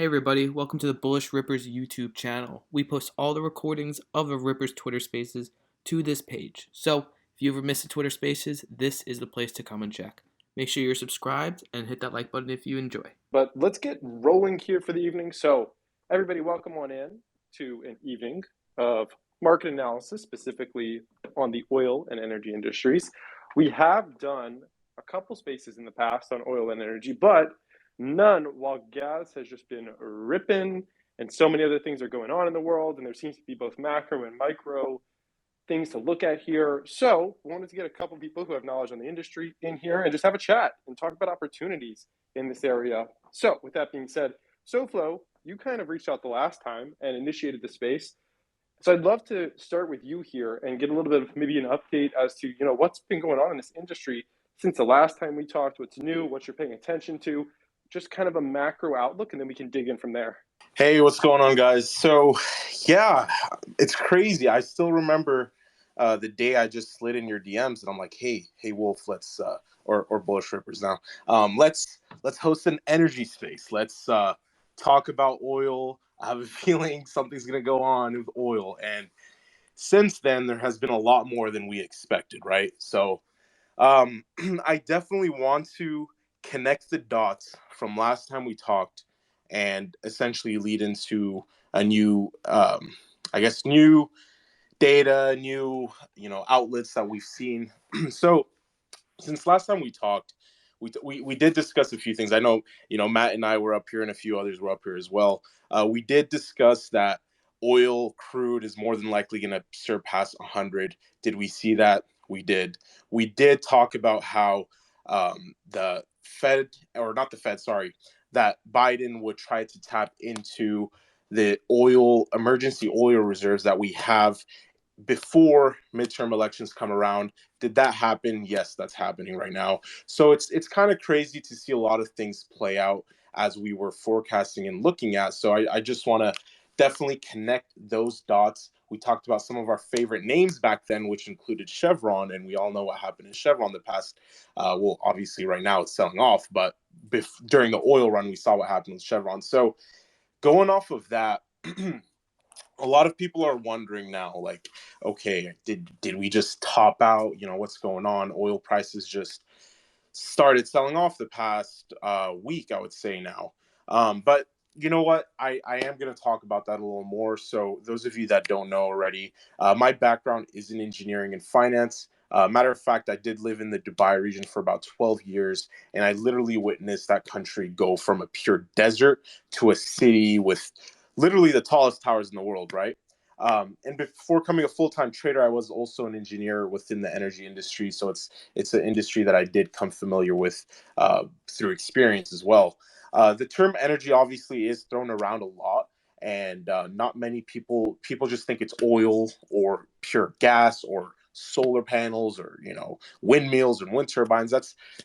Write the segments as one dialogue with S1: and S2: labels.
S1: Hey everybody, welcome to the Bullish Rippers YouTube channel. We post all the recordings of the Rippers Twitter Spaces to this page. So, if you ever miss a Twitter Spaces, this is the place to come and check. Make sure you're subscribed and hit that like button if you enjoy.
S2: But let's get rolling here for the evening. So, everybody, welcome on in to an evening of market analysis, specifically on the oil and energy industries. We have done a couple spaces in the past on oil and energy, but none while gas has just been ripping and so many other things are going on in the world. And there seems to be both macro and micro things to look at here. So, I wanted to get a couple people who have knowledge on the industry in here and just have a chat and talk about opportunities in this area. So, with that being said, SoFlo, you kind of reached out the last time and initiated the space. So, I'd love to start with you here and get a little bit of maybe an update as to what's been going on in this industry since the last time we talked. What's new? What you're paying attention to? Just kind of a macro outlook, and then we can dig in from there.
S3: Hey, what's going on, guys? So, yeah, it's crazy. I still remember the day I just slid in your DMs, and I'm like, "Hey, Wolf, let's or Bullish Rippers now. Let's host an energy space. Let's talk about oil. I have a feeling something's gonna go on with oil, and since then, there has been a lot more than we expected, right? So, I definitely want to connect the dots from last time we talked and essentially lead into a new, new data, new, outlets that we've seen. So since last time we talked, we did discuss a few things. I know, Matt and I were up here and a few others were up here as well. We did discuss that oil crude is more than likely going to surpass 100. Did we see that? We did. We did talk about how the Fed, or not the Fed, sorry, that Biden would try to tap into the emergency oil reserves that we have before midterm elections come around. Did that happen? Yes, that's happening right now. So it's kind of crazy to see a lot of things play out as we were forecasting and looking at. So I just want to definitely connect those dots. We talked about some of our favorite names back then, which included Chevron, and we all know what happened in Chevron the past. Well, obviously right now it's selling off, but during the oil run, we saw what happened with Chevron. So going off of that, a lot of people are wondering now, like, okay, did we just top out? What's going on? Oil prices just started selling off the past week, I would say now. But you know what? I am going to talk about that a little more. So those of you that don't know already, my background is in engineering and finance. Matter of fact, I did live in the Dubai region for about 12 years, and I literally witnessed that country go from a pure desert to a city with literally the tallest towers in the world, right? And before becoming a full-time trader, I was also an engineer within the energy industry. So it's an industry that I did come familiar with through experience as well. The term energy obviously is thrown around a lot, and not many people just think it's oil or pure gas or solar panels or windmills and wind turbines.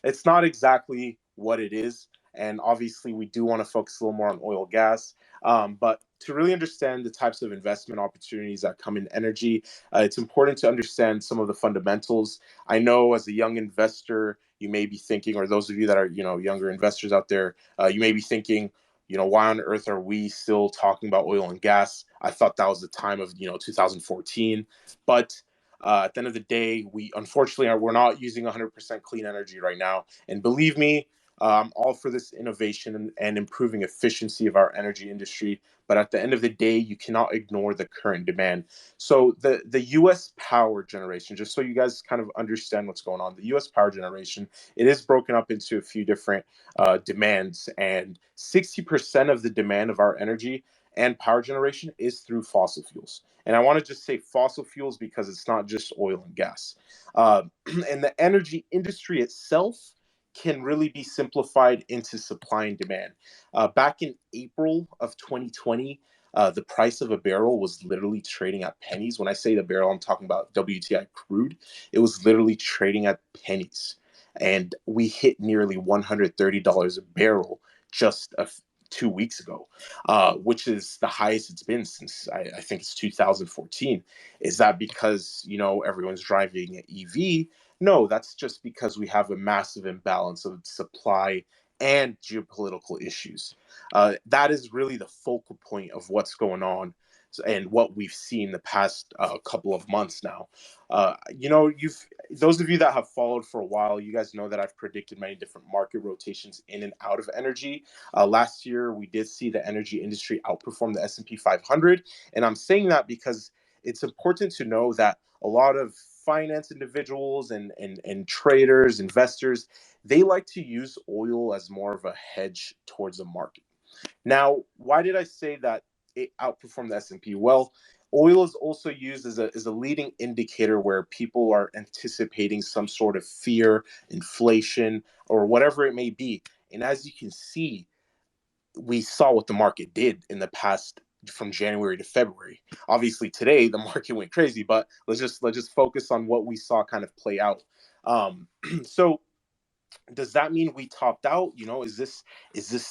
S3: It's not exactly what it is. And obviously, we do want to focus a little more on oil gas. But to really understand the types of investment opportunities that come in energy, it's important to understand some of the fundamentals. I know as a young investor, you may be thinking, or those of you that are, younger investors out there, you may be thinking, why on earth are we still talking about oil and gas? I thought that was the time of, 2014. But at the end of the day, we're not using 100% clean energy right now. And believe me, I'm all for this innovation and improving efficiency of our energy industry. But at the end of the day, you cannot ignore the current demand. So the U.S. power generation, just so you guys kind of understand what's going on, the U.S. power generation, it is broken up into a few different demands. And 60% of the demand of our energy and power generation is through fossil fuels. And I want to just say fossil fuels because it's not just oil and gas. And the energy industry itself can really be simplified into supply and demand. Back in April of 2020, the price of a barrel was literally trading at pennies. When I say the barrel, I'm talking about WTI crude. It was literally trading at pennies. And we hit nearly $130 a barrel just 2 weeks ago, which is the highest it's been since I think it's 2014. Is that because, everyone's driving an EV? No, that's just because we have a massive imbalance of supply and geopolitical issues. That is really the focal point of what's going on and what we've seen the past couple of months now. You've those of you that have followed for a while, you guys know that I've predicted many different market rotations in and out of energy. Last year, we did see the energy industry outperform the S&P 500, and I'm saying that because it's important to know that a lot of finance individuals and traders, investors, they like to use oil as more of a hedge towards the market. Now, why did I say that it outperformed the S&P? Well, oil is also used as a leading indicator where people are anticipating some sort of fear, inflation, or whatever it may be. And as you can see, we saw what the market did in the past from January to February. Obviously, today the market went crazy, but let's just focus on what we saw kind of play out. So does that mean we topped out? Is this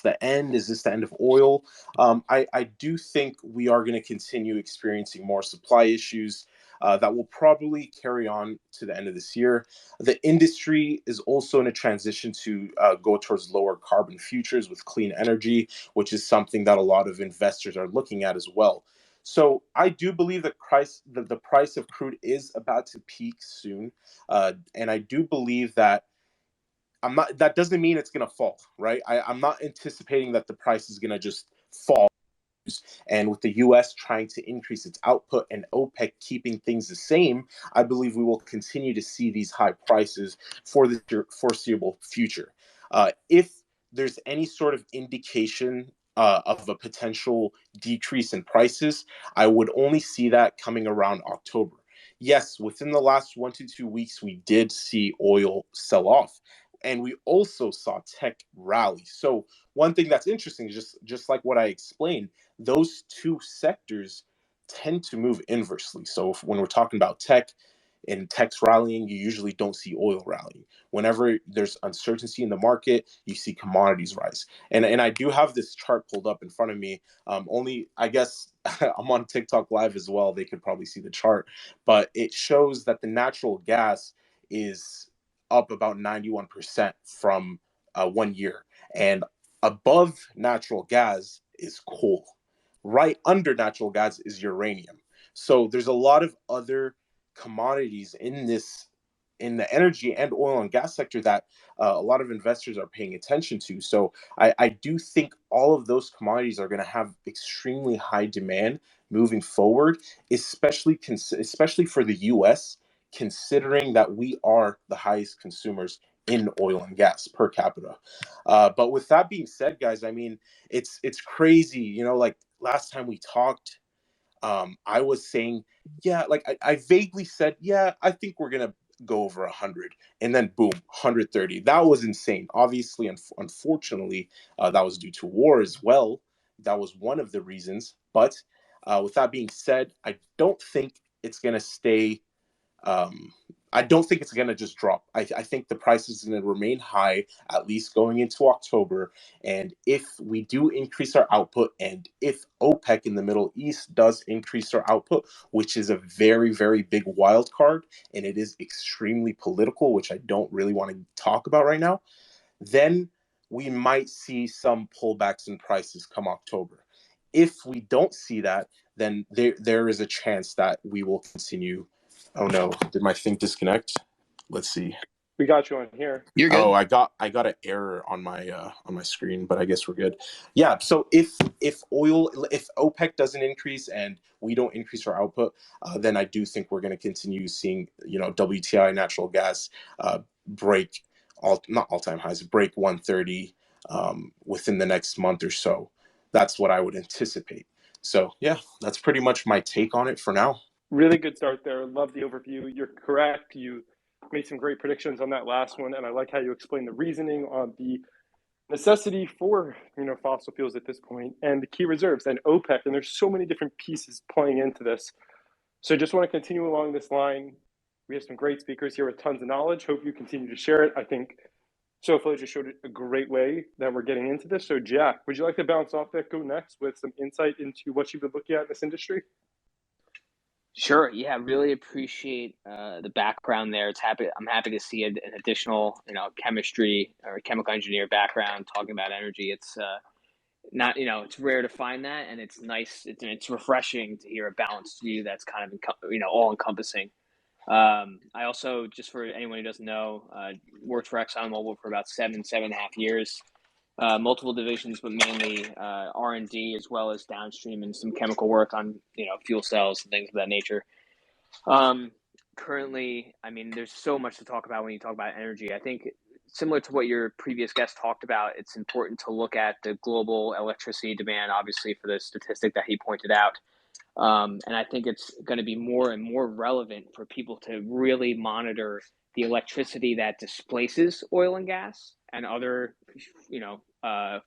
S3: the end? Is this the end of oil? I do think we are going to continue experiencing more supply issues that will probably carry on to the end of this year. The industry is also in a transition to go towards lower carbon futures with clean energy, which is something that a lot of investors are looking at as well. So I do believe that the price of crude is about to peak soon, and I do believe that that doesn't mean it's going to fall, right? I'm not anticipating that the price is going to just fall. And with the US trying to increase its output and OPEC keeping things the same, I believe we will continue to see these high prices for the foreseeable future. If there's any sort of indication of a potential decrease in prices, I would only see that coming around October. Yes, within the last 1 to 2 weeks, we did see oil sell off. And we also saw tech rally. So one thing that's interesting is just like what I explained, those two sectors tend to move inversely. So when we're talking about tech and tech's rallying, you usually don't see oil rallying. Whenever there's uncertainty in the market, you see commodities rise. And I do have this chart pulled up in front of me. Only I guess I'm on TikTok live as well. They could probably see the chart, but it shows that the natural gas is up about 91% from 1 year. And above natural gas is coal. Right under natural gas is uranium. So there's a lot of other commodities in the energy and oil and gas sector that a lot of investors are paying attention to. So I do think all of those commodities are going to have extremely high demand moving forward, especially for the U.S., considering that we are the highest consumers in oil and gas per capita. But with that being said, guys, I mean, it's crazy. Like last time we talked, I was saying, yeah, like I vaguely said, yeah, I think we're gonna go over 100, and then boom, 130. That was insane. Obviously, unfortunately, that was due to war as well. That was one of the reasons. But with that being said, I don't think it's gonna stay um, I don't think it's going to just drop. I think the price is going to remain high, at least going into October. And if we do increase our output, and if OPEC in the Middle East does increase our output, which is a very, very big wild card, and it is extremely political, which I don't really want to talk about right now, then we might see some pullbacks in prices come October. If we don't see that, then there is a chance that we will continue. Oh no, did my thing disconnect? Let's see.
S2: We got you on here.
S1: You're good.
S3: Oh, I got an error on my screen, but I guess we're good. Yeah. So if OPEC doesn't increase and we don't increase our output, then I do think we're going to continue seeing WTI natural gas break not all time highs, break 130 within the next month or so. That's what I would anticipate. So yeah, that's pretty much my take on it for now.
S2: Really good start there. Love the overview. You're correct. You made some great predictions on that last one, and I like how you explained the reasoning on the necessity for fossil fuels at this point and the key reserves and OPEC. And there's so many different pieces playing into this. So just want to continue along this line. We have some great speakers here with tons of knowledge. Hope you continue to share it. I think SoFlo just showed a great way that we're getting into this. So Jack, would you like to bounce off that, go next with some insight into what you've been looking at in this industry?
S4: Sure. Yeah, really appreciate the background there. I'm happy to see an additional, chemistry or chemical engineer background talking about energy. It's not, it's rare to find that, and it's nice. It's refreshing to hear a balanced view that's kind of, all encompassing. I also, just for anyone who doesn't know, worked for ExxonMobil for about 7.5 years. Multiple divisions, but mainly R&D, as well as downstream and some chemical work on fuel cells and things of that nature. Currently, I mean, there's so much to talk about when you talk about energy. I think similar to what your previous guest talked about, it's important to look at the global electricity demand, obviously, for the statistic that he pointed out. And I think it's going to be more and more relevant for people to really monitor the electricity that displaces oil and gas and other,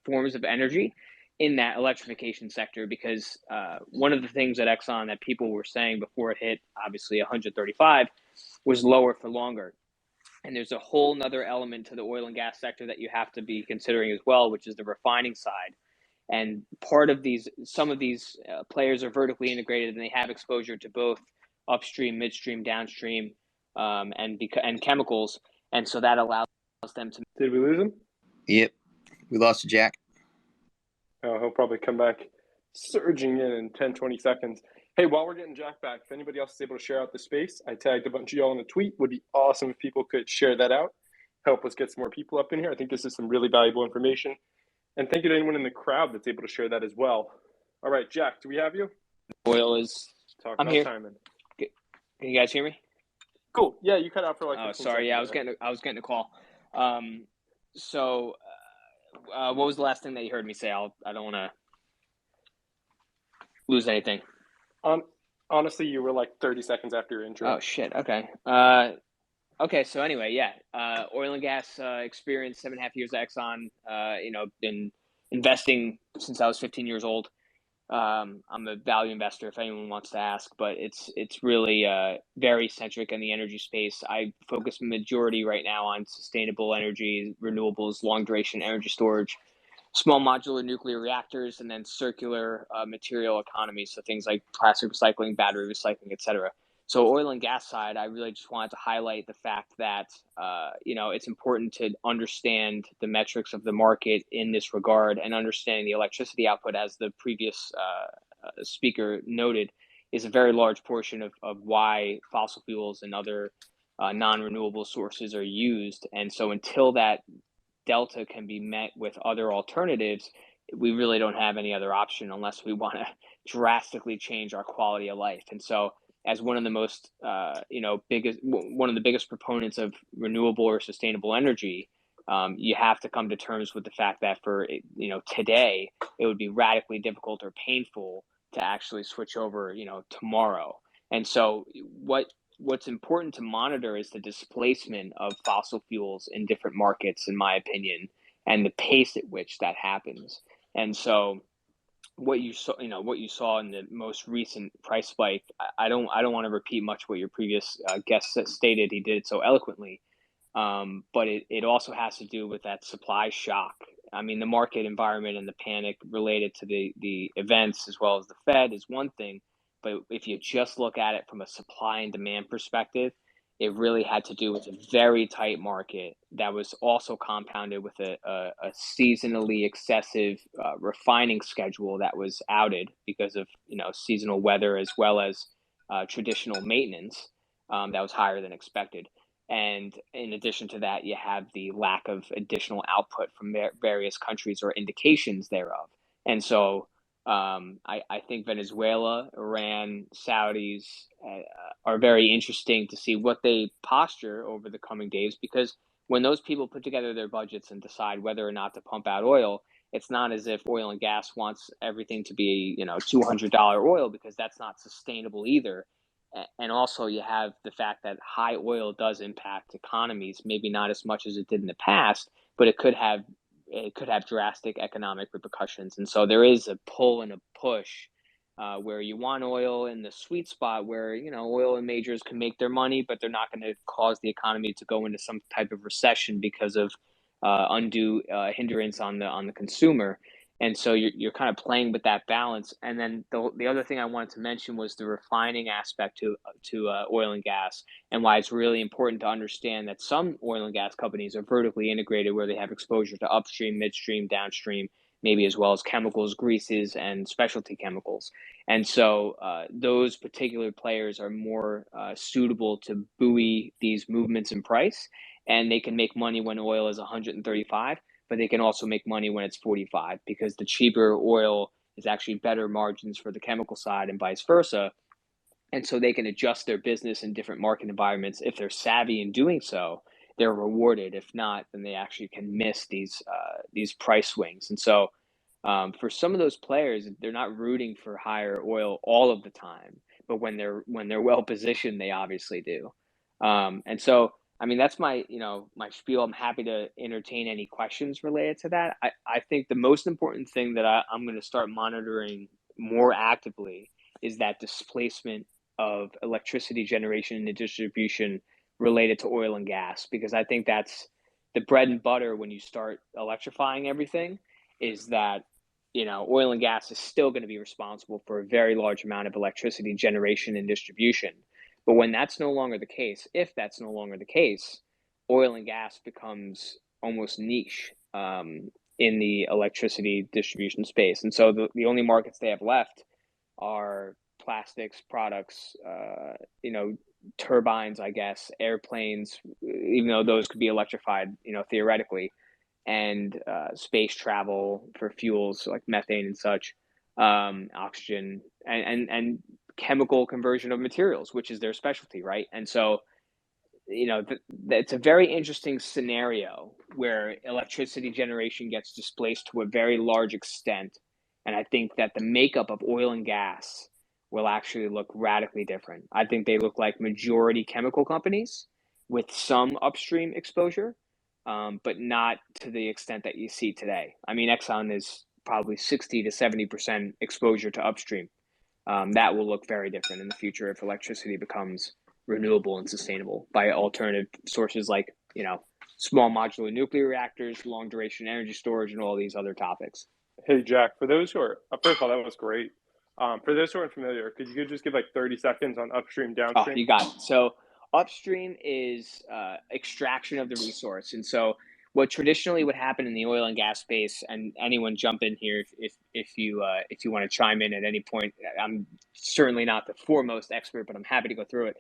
S4: forms of energy in that electrification sector. Because one of the things at Exxon that people were saying before it hit, obviously, 135 was lower for longer. And there's a whole nother element to the oil and gas sector that you have to be considering as well, which is the refining side. And some of these players are vertically integrated, and they have exposure to both upstream, midstream, downstream, and chemicals. And so that allows them to.
S2: Did we lose him?
S5: Yep, we lost Jack.
S2: Oh, he'll probably come back surging in 10, 20 seconds. Hey, while we're getting Jack back, if anybody else is able to share out the space, I tagged a bunch of y'all in a tweet. Would be awesome if people could share that out. Help us get some more people up in here. I think this is some really valuable information. And thank you to anyone in the crowd that's able to share that as well. All right, Jack, do we have you?
S4: Oil is.
S2: Talk
S4: I'm
S2: about
S4: here.
S2: timing.
S4: Can you guys hear me?
S2: Cool. Yeah, you cut out for like.
S4: Oh, sorry. Yeah, I was getting a call. So, what was the last thing that you heard me say? I don't want to lose anything.
S2: Honestly, you were like 30 seconds after your intro.
S4: Oh shit. Okay. Okay. So anyway, yeah. Oil and gas experience, 7.5 years at Exxon. Been investing since I was 15 years old. I'm a value investor, if anyone wants to ask, but it's really very centric in the energy space. I focus majority right now on sustainable energy, renewables, long duration energy storage, small modular nuclear reactors, and then circular material economy. So things like plastic recycling, battery recycling, etc. So oil and gas side, I really just wanted to highlight the fact that, it's important to understand the metrics of the market in this regard, and understanding the electricity output, as the previous speaker noted, is a very large portion of why fossil fuels and other non-renewable sources are used. And so until that delta can be met with other alternatives, we really don't have any other option unless we want to drastically change our quality of life. And so, as one of the most, one of the biggest proponents of renewable or sustainable energy, you have to come to terms with the fact that for today, it would be radically difficult or painful to actually switch over, tomorrow. And so, what's important to monitor is the displacement of fossil fuels in different markets, in my opinion, and the pace at which that happens. And so, what you saw in the most recent price spike, I don't want to repeat much what your previous guest stated. He did it so eloquently, but it also has to do with that supply shock. I mean, the market environment and the panic related to the events, as well as the Fed, is one thing. But if you just look at it from a supply and demand perspective, it really had to do with a very tight market that was also compounded with a seasonally excessive refining schedule that was outed because of seasonal weather, as well as traditional maintenance that was higher than expected. And in addition to that, you have the lack of additional output from various countries, or indications thereof. And so I think Venezuela, Iran, Saudis are very interesting to see what they posture over the coming days, because when those people put together their budgets and decide whether or not to pump out oil, it's not as if oil and gas wants everything to be $200 oil, because that's not sustainable either. And also, you have the fact that high oil does impact economies, maybe not as much as it did in the past, but it could have drastic economic repercussions. And so there is a pull and a push where you want oil in the sweet spot where, oil and majors can make their money, but they're not going to cause the economy to go into some type of recession because of undue hindrance on the consumer. And so you're kind of playing with that balance. And then the other thing I wanted to mention was the refining aspect to oil and gas, and why it's really important to understand that some oil and gas companies are vertically integrated, where they have exposure to upstream, midstream, downstream, maybe as well as chemicals, greases, and specialty chemicals. And so those particular players are more suitable to buoy these movements in price, and they can make money when oil is 135, but they can also make money when it's 45, because the cheaper oil is actually better margins for the chemical side and vice versa. And so they can adjust their business in different market environments. If they're savvy in doing so, they're rewarded. If not, then they actually can miss these price swings. And so for some of those players, they're not rooting for higher oil all of the time, but when they're well positioned, they obviously do. And so, I mean, that's my my spiel. I'm happy to entertain any questions related to that. I think the most important thing that I'm going to start monitoring more actively is that displacement of electricity generation and distribution related to oil and gas, because I think that's the bread and butter when you start electrifying everything. Is that oil and gas is still going to be responsible for a very large amount of electricity generation and distribution. But when that's no longer the case, if that's no longer the case, oil and gas becomes almost niche in the electricity distribution space. And so the only markets they have left are plastics products, turbines, I guess, airplanes, even though those could be electrified, theoretically, and space travel for fuels like methane and such, oxygen, and chemical conversion of materials, which is their specialty, right? And so, it's a very interesting scenario where electricity generation gets displaced to a very large extent. And I think that the makeup of oil and gas will actually look radically different. I think they look like majority chemical companies with some upstream exposure, but not to the extent that you see today. I mean, Exxon is probably 60 to 70% exposure to upstream. That will look very different in the future if electricity becomes renewable and sustainable by alternative sources like, small modular nuclear reactors, long duration energy storage, and all these other topics.
S2: Hey, Jack, for those who are, first of all, that was great. For those who aren't familiar, could you just give like 30 seconds on upstream,
S4: Oh,
S2: downstream?
S4: you got it. So upstream is extraction of the resource. And so what traditionally would happen in the oil and gas space, and anyone jump in here if you want to chime in at any point. I'm certainly not the foremost expert, but I'm happy to go through it.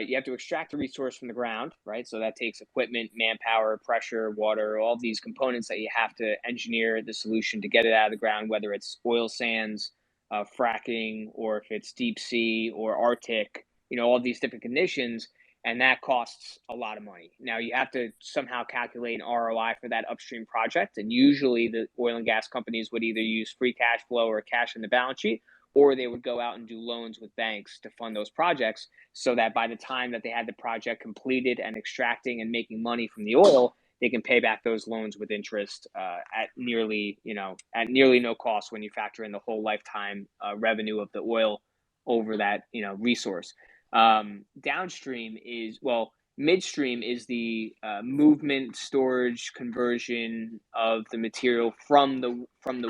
S4: You have to extract the resource from the ground, right? So that takes equipment, manpower, pressure, water, all these components that you have to engineer the solution to get it out of the ground, whether it's oil sands, fracking, or if it's deep sea or Arctic, all these different conditions, and that costs a lot of money. Now you have to somehow calculate an ROI for that upstream project, and usually the oil and gas companies would either use free cash flow or cash in the balance sheet, or they would go out and do loans with banks to fund those projects, so that by the time that they had the project completed and extracting and making money from the oil, they can pay back those loans with interest at nearly no cost when you factor in the whole lifetime revenue of the oil over that resource. Downstream is, well, midstream is the movement, storage, conversion of the material from the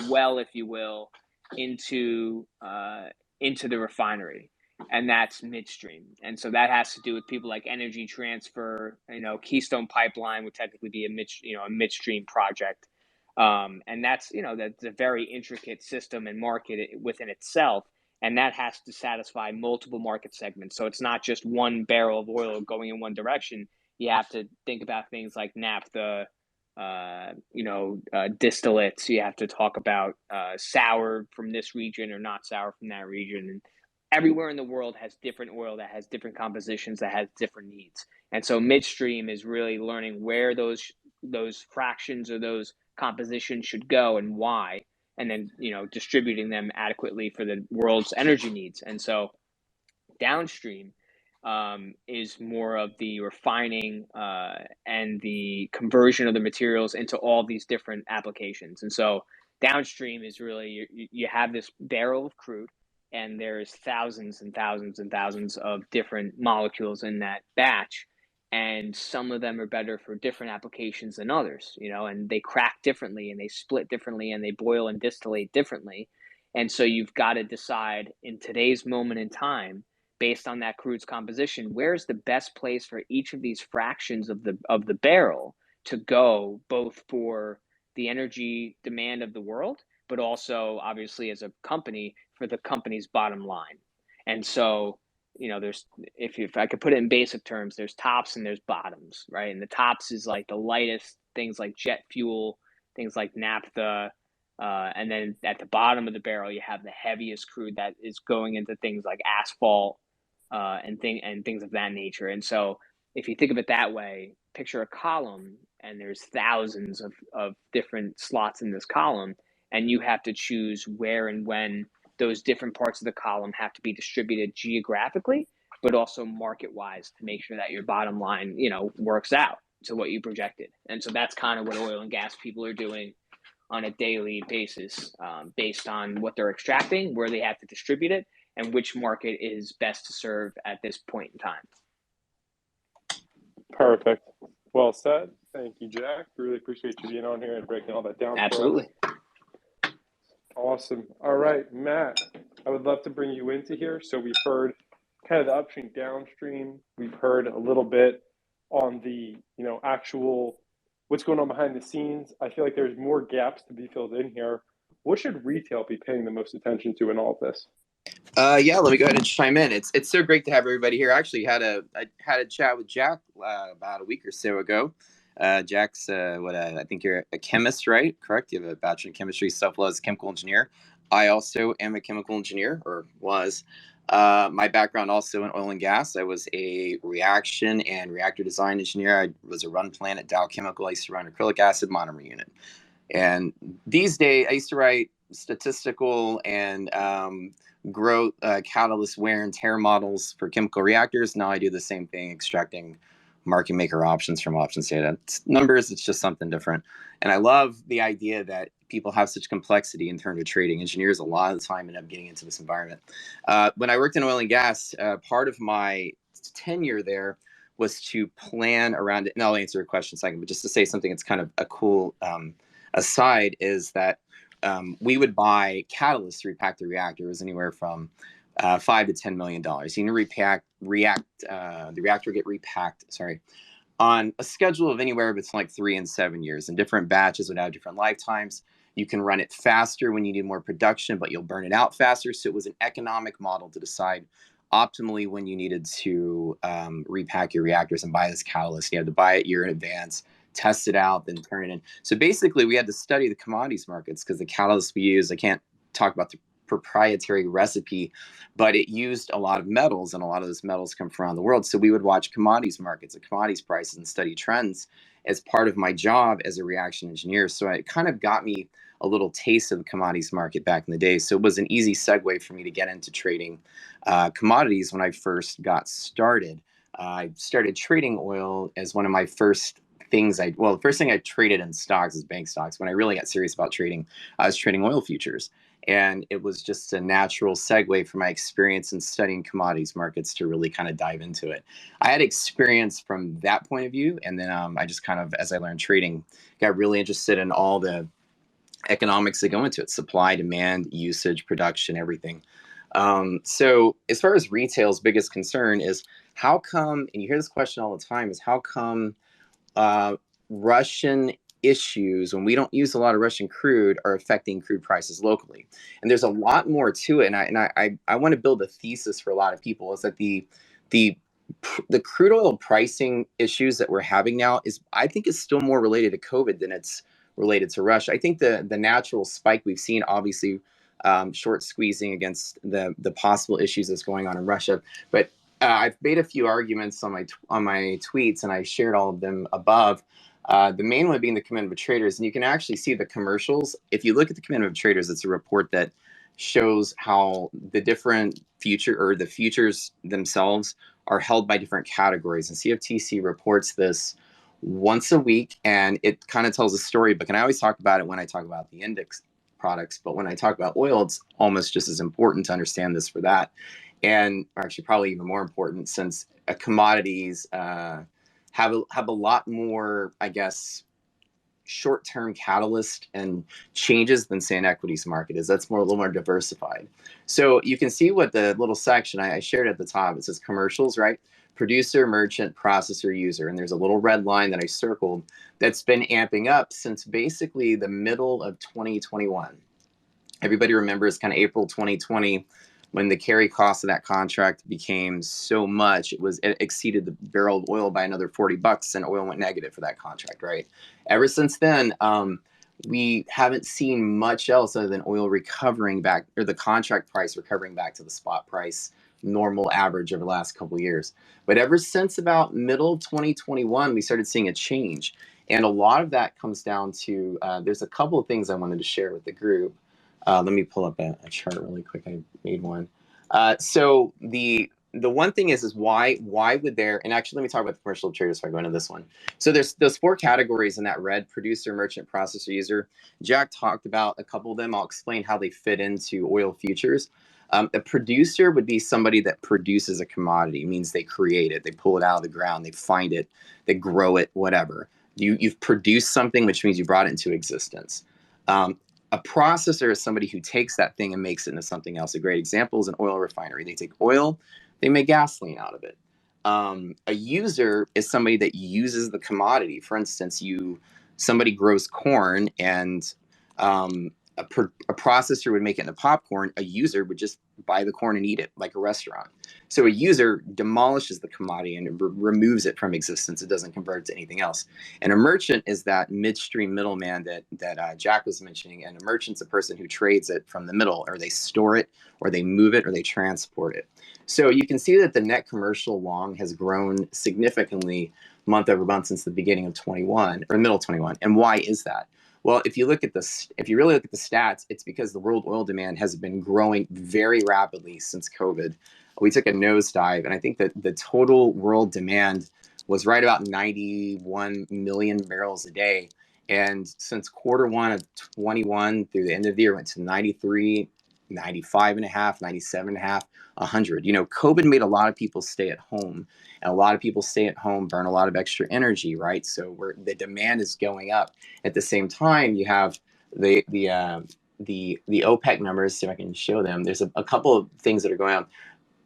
S4: well, if you will, into the refinery, and that's midstream. And so that has to do with people like Energy Transfer. Keystone Pipeline would technically be a midstream project, and that's a very intricate system and market within itself, and that has to satisfy multiple market segments. So it's not just one barrel of oil going in one direction. You have to think about things like naphtha, distillates. You have to talk about sour from this region or not sour from that region. And everywhere in the world has different oil that has different compositions, that has different needs. And so midstream is really learning where those fractions or those compositions should go and why, and then distributing them adequately for the world's energy needs. And so downstream is more of the refining and the conversion of the materials into all these different applications. And so downstream is really you have this barrel of crude, and there's thousands and thousands and thousands of different molecules in that batch. and some of them are better for different applications than others, and they crack differently and they split differently and they boil and distillate differently. And so you've got to decide in today's moment in time, based on that crude's composition, where's the best place for each of these fractions of the barrel to go, both for the energy demand of the world, but also obviously as a company for the company's bottom line. And so, there's, if I could put it in basic terms, there's tops and there's bottoms, right? And the tops is like the lightest things like jet fuel, things like naphtha, and then at the bottom of the barrel you have the heaviest crude that is going into things like asphalt, and things of that nature. And so if you think of it that way, picture a column and there's thousands of different slots in this column, and you have to choose where and when those different parts of the column have to be distributed geographically, but also market-wise, to make sure that your bottom line, works out to what you projected. And so that's kind of what oil and gas people are doing on a daily basis, based on what they're extracting, where they have to distribute it, and which market is best to serve at this point in time.
S2: Perfect. Well said. Thank you, Jack. Really appreciate you being on here and breaking all that down.
S4: Absolutely.
S2: Awesome. All right, Matt, I would love to bring you into here. So we've heard kind of the upstream, downstream. We've heard a little bit on the, actual what's going on behind the scenes. I feel like there's more gaps to be filled in here. What should retail be paying the most attention to in all of this?
S5: Yeah, let me go ahead and chime in. It's so great to have everybody here. I actually had a chat with Jack about a week or so ago. Jack's I think you're a chemist, right? Correct? You have a bachelor in chemistry, self-well as a chemical engineer. I also am a chemical engineer, or was. My background also in oil and gas. I was a reaction and reactor design engineer. I was a run plan at Dow Chemical. I used to run acrylic acid monomer unit. And these days, I used to write statistical and growth catalyst wear and tear models for chemical reactors. Now I do the same thing, extracting market maker options from options data. It's numbers, it's just something different. And I love the idea that people have such complexity in terms of trading. Engineers a lot of the time end up getting into this environment. When I worked in oil and gas, part of my tenure there was to plan around it. And I'll answer your question in a second, but just to say something that's kind of a cool aside is that we would buy catalysts to repack the reactor. It was anywhere from $5 to $10 million. You can the reactor get repacked, on a schedule of anywhere between like 3 and 7 years. And different batches would have different lifetimes. You can run it faster when you need more production, but you'll burn it out faster. So it was an economic model to decide optimally when you needed to repack your reactors and buy this catalyst. You had to buy it a year in advance, test it out, then turn it in. So basically, we had to study the commodities markets because the catalyst we use, I can't talk about the proprietary recipe, but it used a lot of metals, and a lot of those metals come from around the world. So we would watch commodities markets and commodities prices and study trends as part of my job as a reaction engineer. So it kind of got me a little taste of the commodities market back in the day. So it was an easy segue for me to get into trading commodities when I first got started. I started trading oil as one of my first things. The first thing I traded in stocks is bank stocks. When I really got serious about trading, I was trading oil futures. And it was just a natural segue from my experience in studying commodities markets to really kind of dive into it. I had experience from that point of view. And then I just kind of, as I learned trading, got really interested in all the economics that go into it: supply, demand, usage, production, everything. So as far as retail's biggest concern is how come, and you hear this question all the time, is how come Russian issues, when we don't use a lot of Russian crude, are affecting crude prices locally? And there's a lot more to it. And I want to build a thesis for a lot of people, is that the crude oil pricing issues that we're having now I think is still more related to COVID than it's related to Russia. I think the natural spike we've seen, obviously, short squeezing against the possible issues that's going on in Russia. But I've made a few arguments on my tweets, and I shared all of them above. The main one being the Commitment of Traders, and you can actually see the commercials. If you look at the Commitment of Traders, it's a report that shows how the different the futures themselves are held by different categories. And CFTC reports this once a week, and it kind of tells a storybook. And I always talk about it when I talk about the index products, but when I talk about oil, it's almost just as important to understand this for that. And actually probably even more important, since a commodities have a lot more, I guess, short-term catalyst and changes than say an equities market is. That's a little more diversified. So you can see what the little section I shared at the top, it says commercials, right? Producer, merchant, processor, user. And there's a little red line that I circled that's been amping up since basically the middle of 2021. Everybody remembers kind of April 2020 when the carry cost of that contract became so much, it exceeded the barrel of oil by another $40, and oil went negative for that contract, right? Ever since then, we haven't seen much else other than oil recovering back, or the contract price recovering back to the spot price normal average over the last couple of years. But ever since about middle of 2021, we started seeing a change. And a lot of that comes down to, there's a couple of things I wanted to share with the group. Let me pull up a chart really quick. I made one. So the one thing is why would there, and actually let me talk about the commercial traders before I go into this one. So there's those 4 categories in that red: producer, merchant, processor, user. Jack talked about a couple of them. I'll explain how they fit into oil futures. A producer would be somebody that produces a commodity. It means they create it, they pull it out of the ground, they find it, they grow it, whatever. You've produced something, which means you brought it into existence. A processor is somebody who takes that thing and makes it into something else. A great example is an oil refinery. They take oil, they make gasoline out of it. A user is somebody that uses the commodity. For instance, somebody grows corn, and a processor would make it into popcorn. A user would just buy the corn and eat it like a restaurant. So a user demolishes the commodity and removes it from existence. It doesn't convert to anything else. And a merchant is that midstream middleman that Jack was mentioning. And a merchant's a person who trades it from the middle, or they store it, or they move it, or they transport it. So you can see that the net commercial long has grown significantly month over month since the beginning of 21, or middle of 21. And why is that? Well, if you really look at the stats, it's because the world oil demand has been growing very rapidly since COVID. We took a nosedive, and I think that the total world demand was right about 91 million barrels a day. And since Q1 of 21 through the end of the year, it went to 93, 95 and a half, 97 and a half, 100. COVID made a lot of people stay at home, and a lot of people stay at home, burn a lot of extra energy, right? So the demand is going up. At the same time, you have the OPEC numbers. See if I can show them. There's a couple of things that are going on.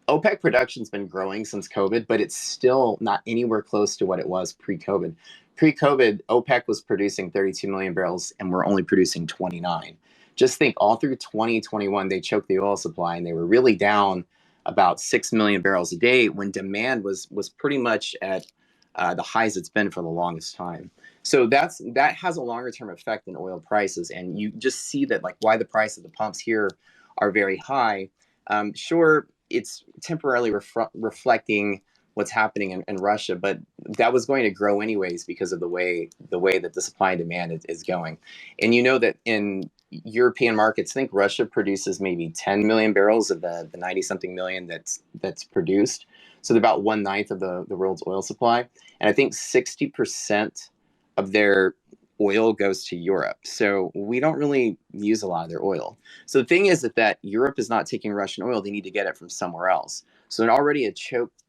S5: OPEC production's been growing since COVID, but it's still not anywhere close to what it was pre-COVID. Pre-COVID, OPEC was producing 32 million barrels, and we're only producing 29. Just think, all through 2021, they choked the oil supply, and they were really down about 6 million barrels a day when demand was pretty much at the highs it's been for the longest time. So that has a longer term effect than oil prices, and you just see that, like, why the price of the pumps here are very high. Sure, it's temporarily reflecting what's happening in Russia, but that was going to grow anyways because of the way that the supply and demand is going. And that in European markets, I think Russia produces maybe 10 million barrels of the 90 something million that's produced. So they're about 1/9 of the world's oil supply. And I think 60% of their oil goes to Europe. So we don't really use a lot of their oil. So the thing is that Europe is not taking Russian oil. They need to get it from somewhere else. So in already a choked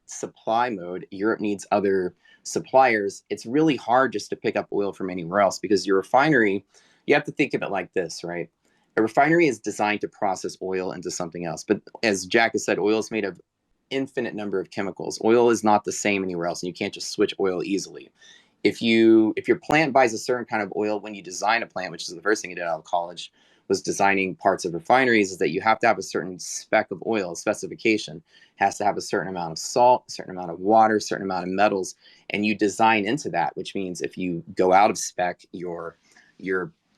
S5: supply mode, Europe needs other suppliers. It's really hard just to pick up oil from anywhere else, because your refinery, you have to think of it like this, right? A refinery is designed to process oil into something else. But as Jack has said, oil is made of infinite number of chemicals. Oil is not the same anywhere else, and you can't just switch oil easily. If your plant buys a certain kind of oil, when you design a plant, which is the first thing you did out of college, was designing parts of refineries, is that you have to have a certain spec of oil, specification. It has to have a certain amount of salt, a certain amount of water, a certain amount of metals, and you design into that, which means if you go out of spec, your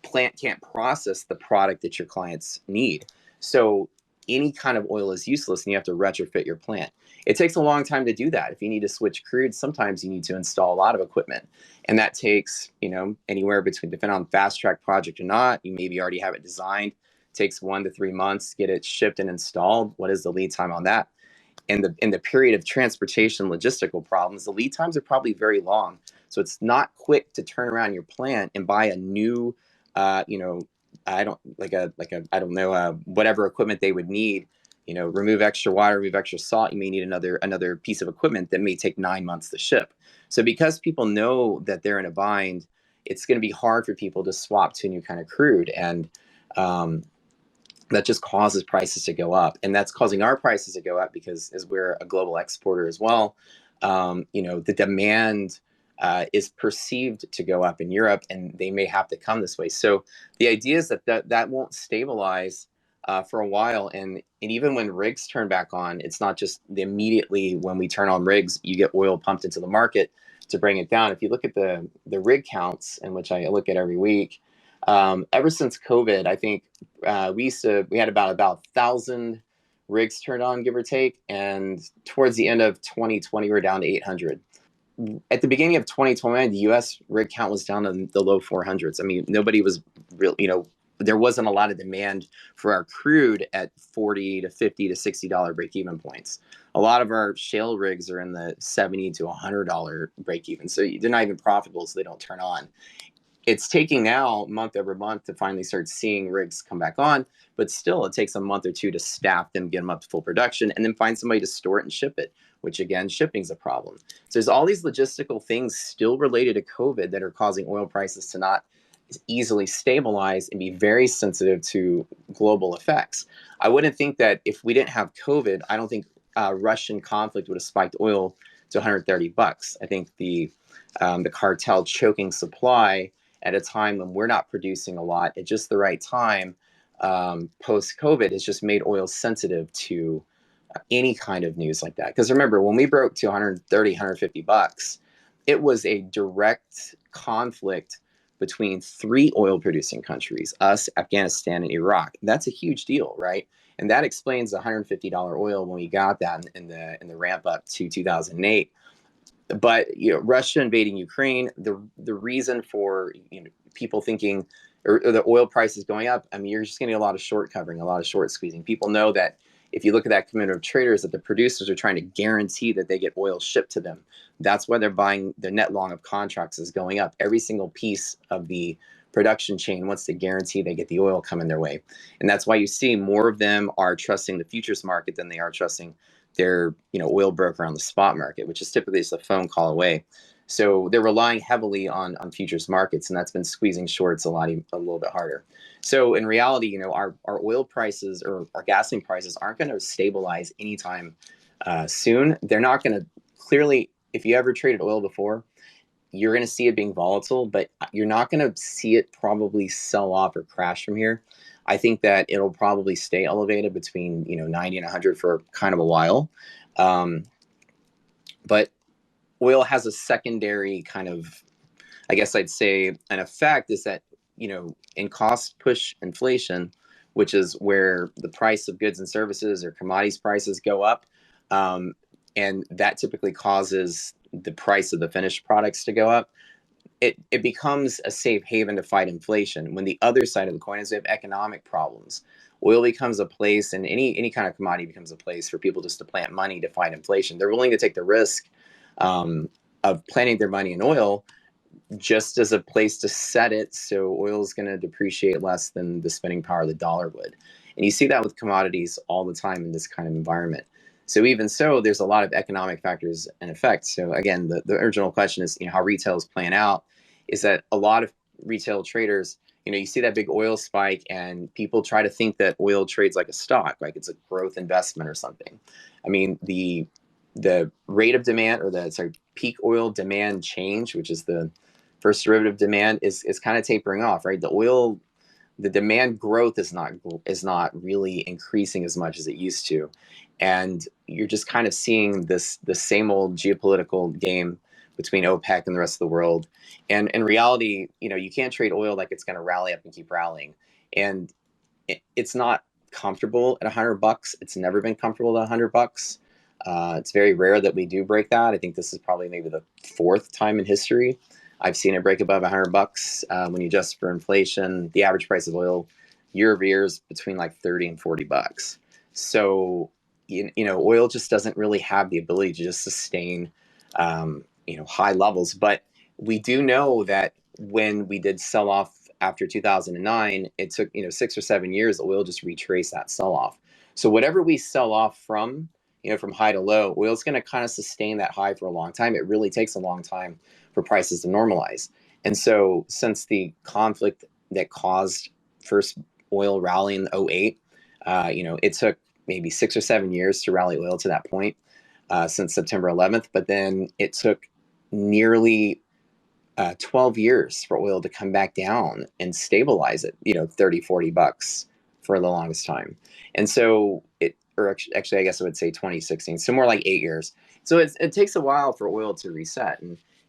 S5: plant can't process the product that your clients need. So any kind of oil is useless, and you have to retrofit your plant. It takes a long time to do that. If you need to switch crude, sometimes you need to install a lot of equipment, and that takes anywhere between, depending on fast track project or not, you maybe already have it designed. It takes 1 to 3 months to get it shipped and installed. What is the lead time on that? In the period of transportation logistical problems, the lead times are probably very long. So it's not quick to turn around your plant and buy a new whatever equipment they would need, remove extra water, remove extra salt. You may need another piece of equipment that may take 9 months to ship. So because people know that they're in a bind, it's going to be hard for people to swap to a new kind of crude. And that just causes prices to go up. And that's causing our prices to go up because as we're a global exporter as well, the demand is perceived to go up in Europe, and they may have to come this way. So the idea is that won't stabilize for a while. And even when rigs turn back on, it's not just immediately when we turn on rigs, you get oil pumped into the market to bring it down. If you look at the rig counts, in which I look at every week, ever since COVID, I think we had about 1,000 rigs turned on, give or take, and towards the end of 2020, we were down to 800. At the beginning of 2020, the U.S. rig count was down in the low 400s. I mean, nobody was real, there wasn't a lot of demand for our crude at $40 to $50 to $60 break-even points. A lot of our shale rigs are in the $70 to $100 break-even, so they're not even profitable, so they don't turn on. It's taking now month over month to finally start seeing rigs come back on, but still it takes a month or two to staff them, get them up to full production, and then find somebody to store it and ship it, which again, shipping's a problem. So there's all these logistical things still related to COVID that are causing oil prices to not easily stabilize and be very sensitive to global effects. I wouldn't think that if we didn't have COVID, I don't think Russian conflict would have spiked oil to $130. I think the cartel choking supply at a time when we're not producing a lot at just the right time, post-COVID, has just made oil sensitive to any kind of news like that. Because remember, when we broke to $130, $150, it was a direct conflict between 3 oil-producing countries, us, Afghanistan, and Iraq. That's a huge deal, right? And that explains the $150 oil when we got that in the ramp up to 2008. But Russia invading Ukraine, the reason for people thinking or the oil prices going up, I mean, you're just getting a lot of short covering, a lot of short squeezing. People know that if you look at that community of traders, that the producers are trying to guarantee that they get oil shipped to them. That's why they're buying. The net long of contracts is going up. Every single piece of the production chain wants to guarantee they get the oil coming their way. And that's why you see more of them are trusting the futures market than they are trusting their oil broker on the spot market, which is typically just a phone call away. So they're relying heavily on futures markets, and that's been squeezing shorts a little bit harder. So in reality, our oil prices or our gasoline prices aren't going to stabilize anytime soon. They're not going to. Clearly, if you ever traded oil before, you're going to see it being volatile, but you're not going to see it probably sell off or crash from here. I think that it'll probably stay elevated between 90 and 100 for kind of a while. But oil has a secondary kind of, I guess I'd say, an effect is that, in cost push inflation, which is where the price of goods and services or commodities prices go up. And that typically causes the price of the finished products to go up. It becomes a safe haven to fight inflation. When the other side of the coin is we have economic problems, oil becomes a place, and any kind of commodity becomes a place for people just to plant money to fight inflation. They're willing to take the risk of planting their money in oil just as a place to set it, so oil is going to depreciate less than the spending power of the dollar would. And you see that with commodities all the time in this kind of environment. So even so, there's a lot of economic factors and effects. So again, the original question is, how retail is playing out, is that a lot of retail traders, you see that big oil spike and people try to think that oil trades like a stock, like it's a growth investment or something. I mean, the rate of demand, or peak oil demand change, which is the first derivative demand, is kind of tapering off, right? The demand growth is not really increasing as much as it used to. And you're just kind of seeing the same old geopolitical game between OPEC and the rest of the world. And in reality, you can't trade oil like it's going to rally up and keep rallying. And it's not comfortable at $100. It's never been comfortable at $100. It's very rare that we do break that. I think this is probably maybe the 4th time in history I've seen it break above $100. When you adjust for inflation, the average price of oil year over year is between like $30 and $40. So, oil just doesn't really have the ability to just sustain, high levels. But we do know that when we did sell off after 2009, it took 6 or 7 years. Oil just retraced that sell off. So whatever we sell off from from high to low, oil's going to kind of sustain that high for a long time. It really takes a long time for prices to normalize. And so since the conflict that caused first oil rally in 08, it took maybe 6 or 7 years to rally oil to that point since September 11th. But then it took nearly 12 years for oil to come back down and stabilize at, $30-$40 for the longest time. And so actually, I guess I would say 2016, so more like 8 years. So it takes a while for oil to reset.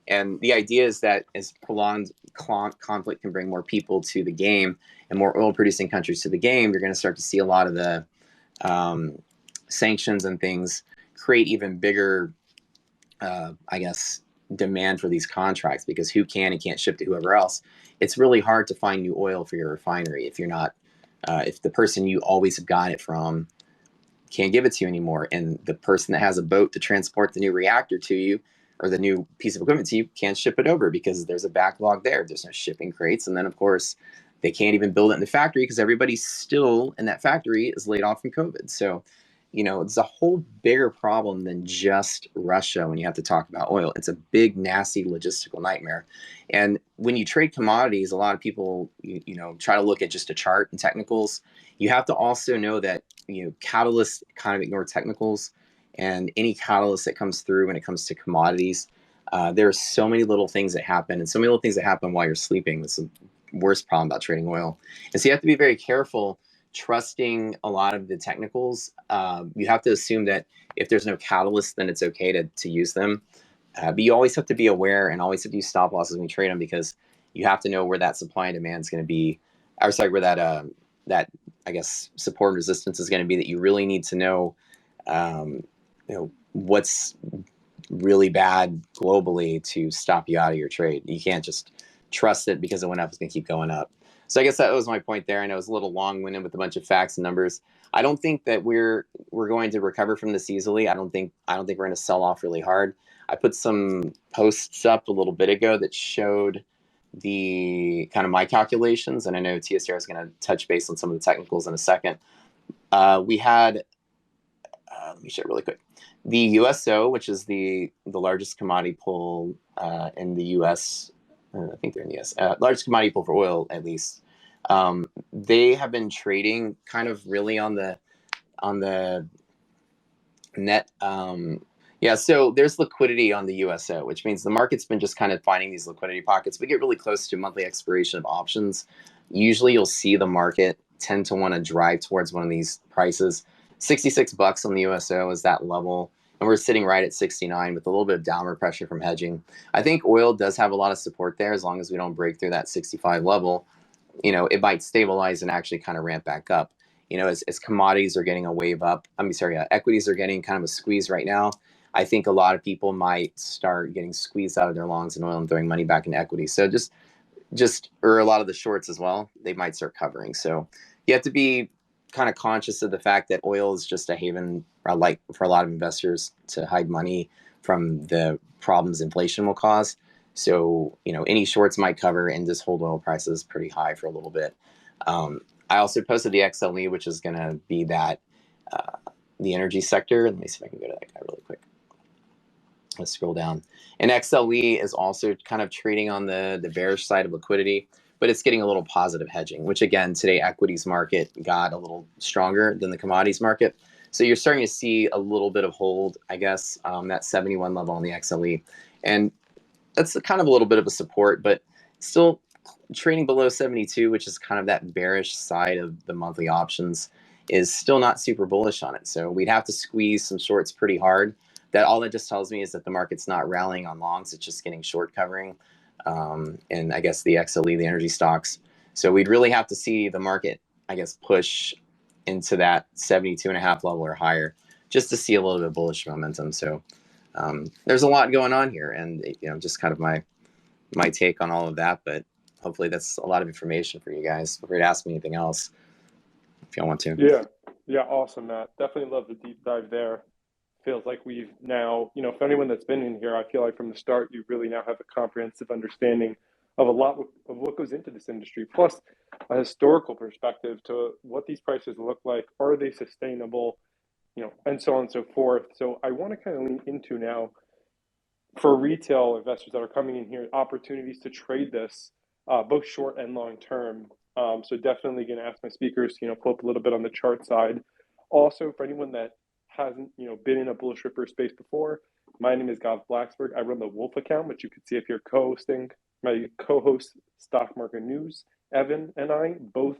S5: And the idea is that as prolonged conflict can bring more people to the game and more oil producing countries to the game, you're going to start to see a lot of the sanctions and things create even bigger, demand for these contracts, because who can and can't ship to whoever else. It's really hard to find new oil for your refinery if you're not, if the person you always have got it from can't give it to you anymore, and the person that has a boat to transport the new reactor to you or the new piece of equipment to you can't ship it over because there's a backlog there. There's no shipping crates, and then of course they can't even build it in the factory because everybody still in that factory is laid off from COVID. So it's a whole bigger problem than just Russia when you have to talk about oil. It's a big, nasty logistical nightmare. And when you trade commodities, a lot of people, try to look at just a chart and technicals. You have to also know that, catalysts kind of ignore technicals, and any catalyst that comes through when it comes to commodities, there are so many little things that happen, and so many little things that happen while you're sleeping. That's the worst problem about trading oil. And so you have to be very careful trusting a lot of the technicals. You have to assume that if there's no catalyst, then it's okay to use them. But you always have to be aware and always have to use stop losses when you trade them, because you have to know where that supply and demand is going to be. Or sorry, where that support and resistance is going to be. That you really need to know, what's really bad globally to stop you out of your trade. You can't just trust it because it went up, it's going to keep going up. So I guess that was my point there. I know it was a little long-winded with a bunch of facts and numbers. I don't think that we're going to recover from this easily. I don't think we're going to sell off really hard. I put some posts up a little bit ago that showed the kind of my calculations, and I know TSR is going to touch base on some of the technicals in a second. We had, let me show it really quick. The USO, which is the largest commodity pool in the U.S., I think they're in the U.S., largest commodity pool for oil, at least. They have been trading kind of really on the net. So there's liquidity on the USO, which means the market's been just kind of finding these liquidity pockets. We get really close to monthly expiration of options. Usually you'll see the market tend to want to drive towards one of these prices. $66 on the USO is that level. And we're sitting right at 69 with a little bit of downward pressure from hedging. I think oil does have a lot of support there as long as we don't break through that 65 level. It might stabilize and actually kind of ramp back up. As commodities are getting a wave up, equities are getting kind of a squeeze right now. I think a lot of people might start getting squeezed out of their longs in oil and throwing money back into equity. So or a lot of the shorts as well, they might start covering. So you have to be kind of conscious of the fact that oil is just a haven, like for a lot of investors, to hide money from the problems inflation will cause. So, any shorts might cover and just hold oil prices pretty high for a little bit. I also posted the XLE, which is going to be that the energy sector. Let me see if I can go to that guy really quick. Let's scroll down. And XLE is also kind of trading on the bearish side of liquidity, but it's getting a little positive hedging, which again, today equities market got a little stronger than the commodities market. So you're starting to see a little bit of hold, I guess, that 71 level on the XLE. And that's kind of a little bit of a support, but still trading below 72, which is kind of that bearish side of the monthly options, is still not super bullish on it. So we'd have to squeeze some shorts pretty hard. All that just tells me is that the market's not rallying on longs, it's just getting short covering. And I guess the XLE, the energy stocks. So we'd really have to see the market, I guess, push into that 72.5 level or higher just to see a little bit of bullish momentum. So there's a lot going on here, and just kind of my take on all of that. But hopefully that's a lot of information for you guys. Feel free to ask me anything else if y'all want to.
S2: Yeah, awesome, Matt. Definitely love the deep dive there. Feels like we've now, for anyone that's been in here, I feel like from the start, you really now have a comprehensive understanding of a lot of what goes into this industry, plus a historical perspective to what these prices look like. Are they sustainable? and so on and so forth. So I want to kind of lean into now for retail investors that are coming in here, opportunities to trade this both short and long term. So definitely going to ask my speakers, pull up a little bit on the chart side. Also, for anyone that hasn't, been in a Bullish Ripper space before, my name is Gav Blacksberg. I run the Wolf account, which you can see if you're co-hosting. My co-host, Stock Market News, Evan, and I both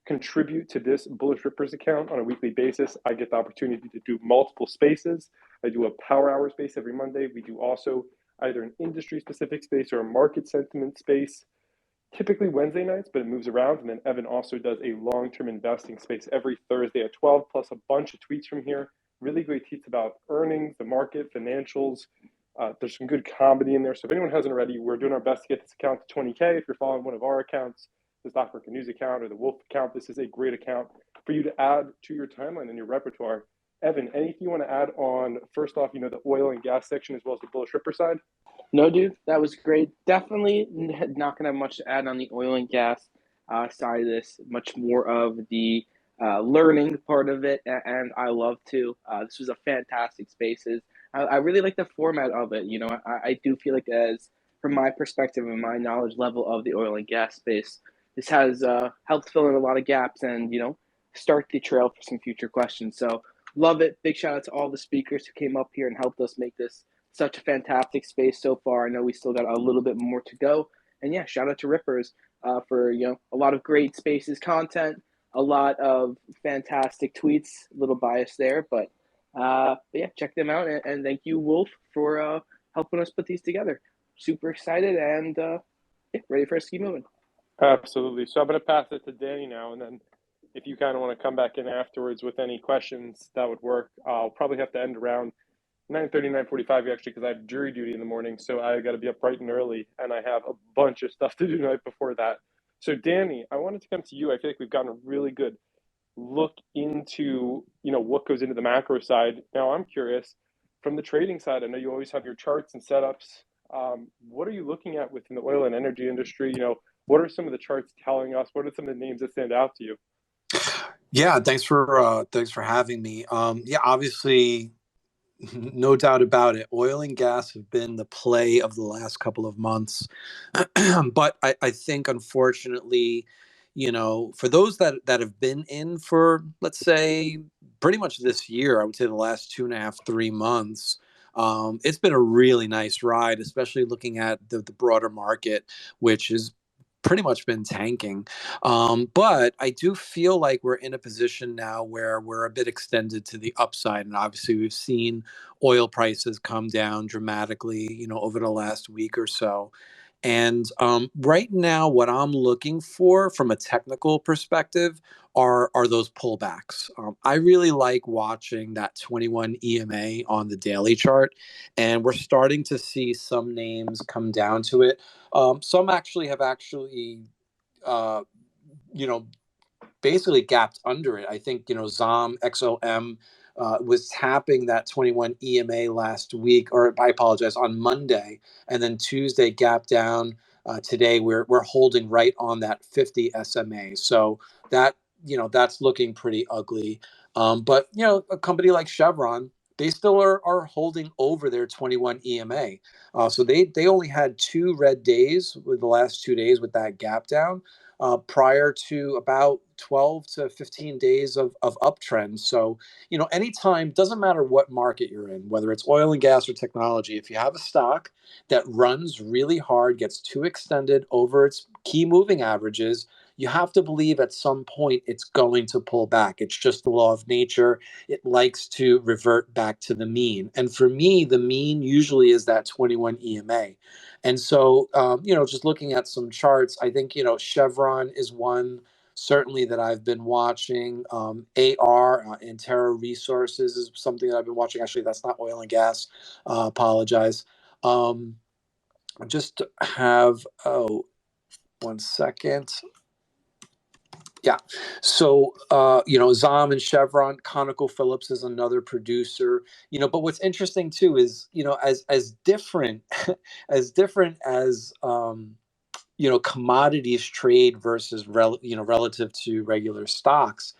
S2: contribute to this Bullish Rippers account on a weekly basis. I get the opportunity to do multiple spaces. I do a power hour space every Monday. We do also either an industry specific space or a market sentiment space, typically Wednesday nights, but it moves around. And then Evan also does a long-term investing space every Thursday at 12, plus a bunch of tweets from here. Really great tweets about earnings, the market, financials. There's some good comedy in there. So if anyone hasn't already, we're doing our best to get this account to 20K. If you're following one of our accounts, the Stock Market News account or the Wolf account, this is a great account for you to add to your timeline and your repertoire. Evan, anything you want to add on, first off, the oil and gas section as well as the Bullish Ripper side?
S1: No, dude, that was great. Definitely not going to have much to add on the oil and gas side of this, much more of the learning part of it, and I love to. This was a fantastic spaces. I really like the format of it. I do feel like, as from my perspective and my knowledge level of the oil and gas space, this has helped fill in a lot of gaps and, start the trail for some future questions. So love it. Big shout out to all the speakers who came up here and helped us make this such a fantastic space so far. I know we still got a little bit more to go. And yeah, shout out to Rippers for, a lot of great spaces content, a lot of fantastic tweets, a little biased there, but yeah, check them out. And thank you, Wolf, for helping us put these together. Super excited and yeah, ready for us to keep moving.
S2: Absolutely. So I'm going to pass it to Danny now, and then if you kind of want to come back in afterwards with any questions, that would work. I'll probably have to end around 9:30, 9:45 actually, because I have jury duty in the morning, so I got to be up bright and early, and I have a bunch of stuff to do the night before that. So Danny, I wanted to come to you. I feel like we've gotten a really good look into what goes into the macro side. Now I'm curious, from the trading side, I know you always have your charts and setups. What are you looking at within the oil and energy industry? What are some of the charts telling us? What are some of the names that stand out to you?
S6: Yeah, thanks for having me. Yeah, obviously, no doubt about it. Oil and gas have been the play of the last couple of months. But I think, unfortunately, for those that have been in for, let's say, pretty much this year, I would say the last 2.5, 3 months, it's been a really nice ride, especially looking at the broader market, which has pretty much been tanking. But I do feel like we're in a position now where we're a bit extended to the upside. And obviously, we've seen oil prices come down dramatically, over the last week or so. And right now, what I'm looking for from a technical perspective are those pullbacks. I really like watching that 21 EMA on the daily chart, and we're starting to see some names come down to it. Some actually have uh, basically gapped under it. I think, ZOM, XOM was tapping that 21 EMA last week, or I apologize, on Monday, and then Tuesday gapped down. Today we're holding right on that 50 SMA. So that's looking pretty ugly. But a company like Chevron, they still are holding over their 21 EMA. So they only had 2 red days with the last 2 days with that gap down. Prior to about 12 to 15 days of uptrend. So, anytime, doesn't matter what market you're in, whether it's oil and gas or technology, if you have a stock that runs really hard, gets too extended over its key moving averages, you have to believe at some point it's going to pull back. It's just the law of nature. It likes to revert back to the mean. And for me, the mean usually is that 21 EMA. And so, just looking at some charts, I think, Chevron is one certainly that I've been watching. Antero Resources is something that I've been watching. Actually, that's not oil and gas. Apologize. Just have, 1 second. Yeah. So, ZOM and Chevron, ConocoPhillips is another producer, but what's interesting too is, as different, as different as, commodities trade versus, relative to regular stocks,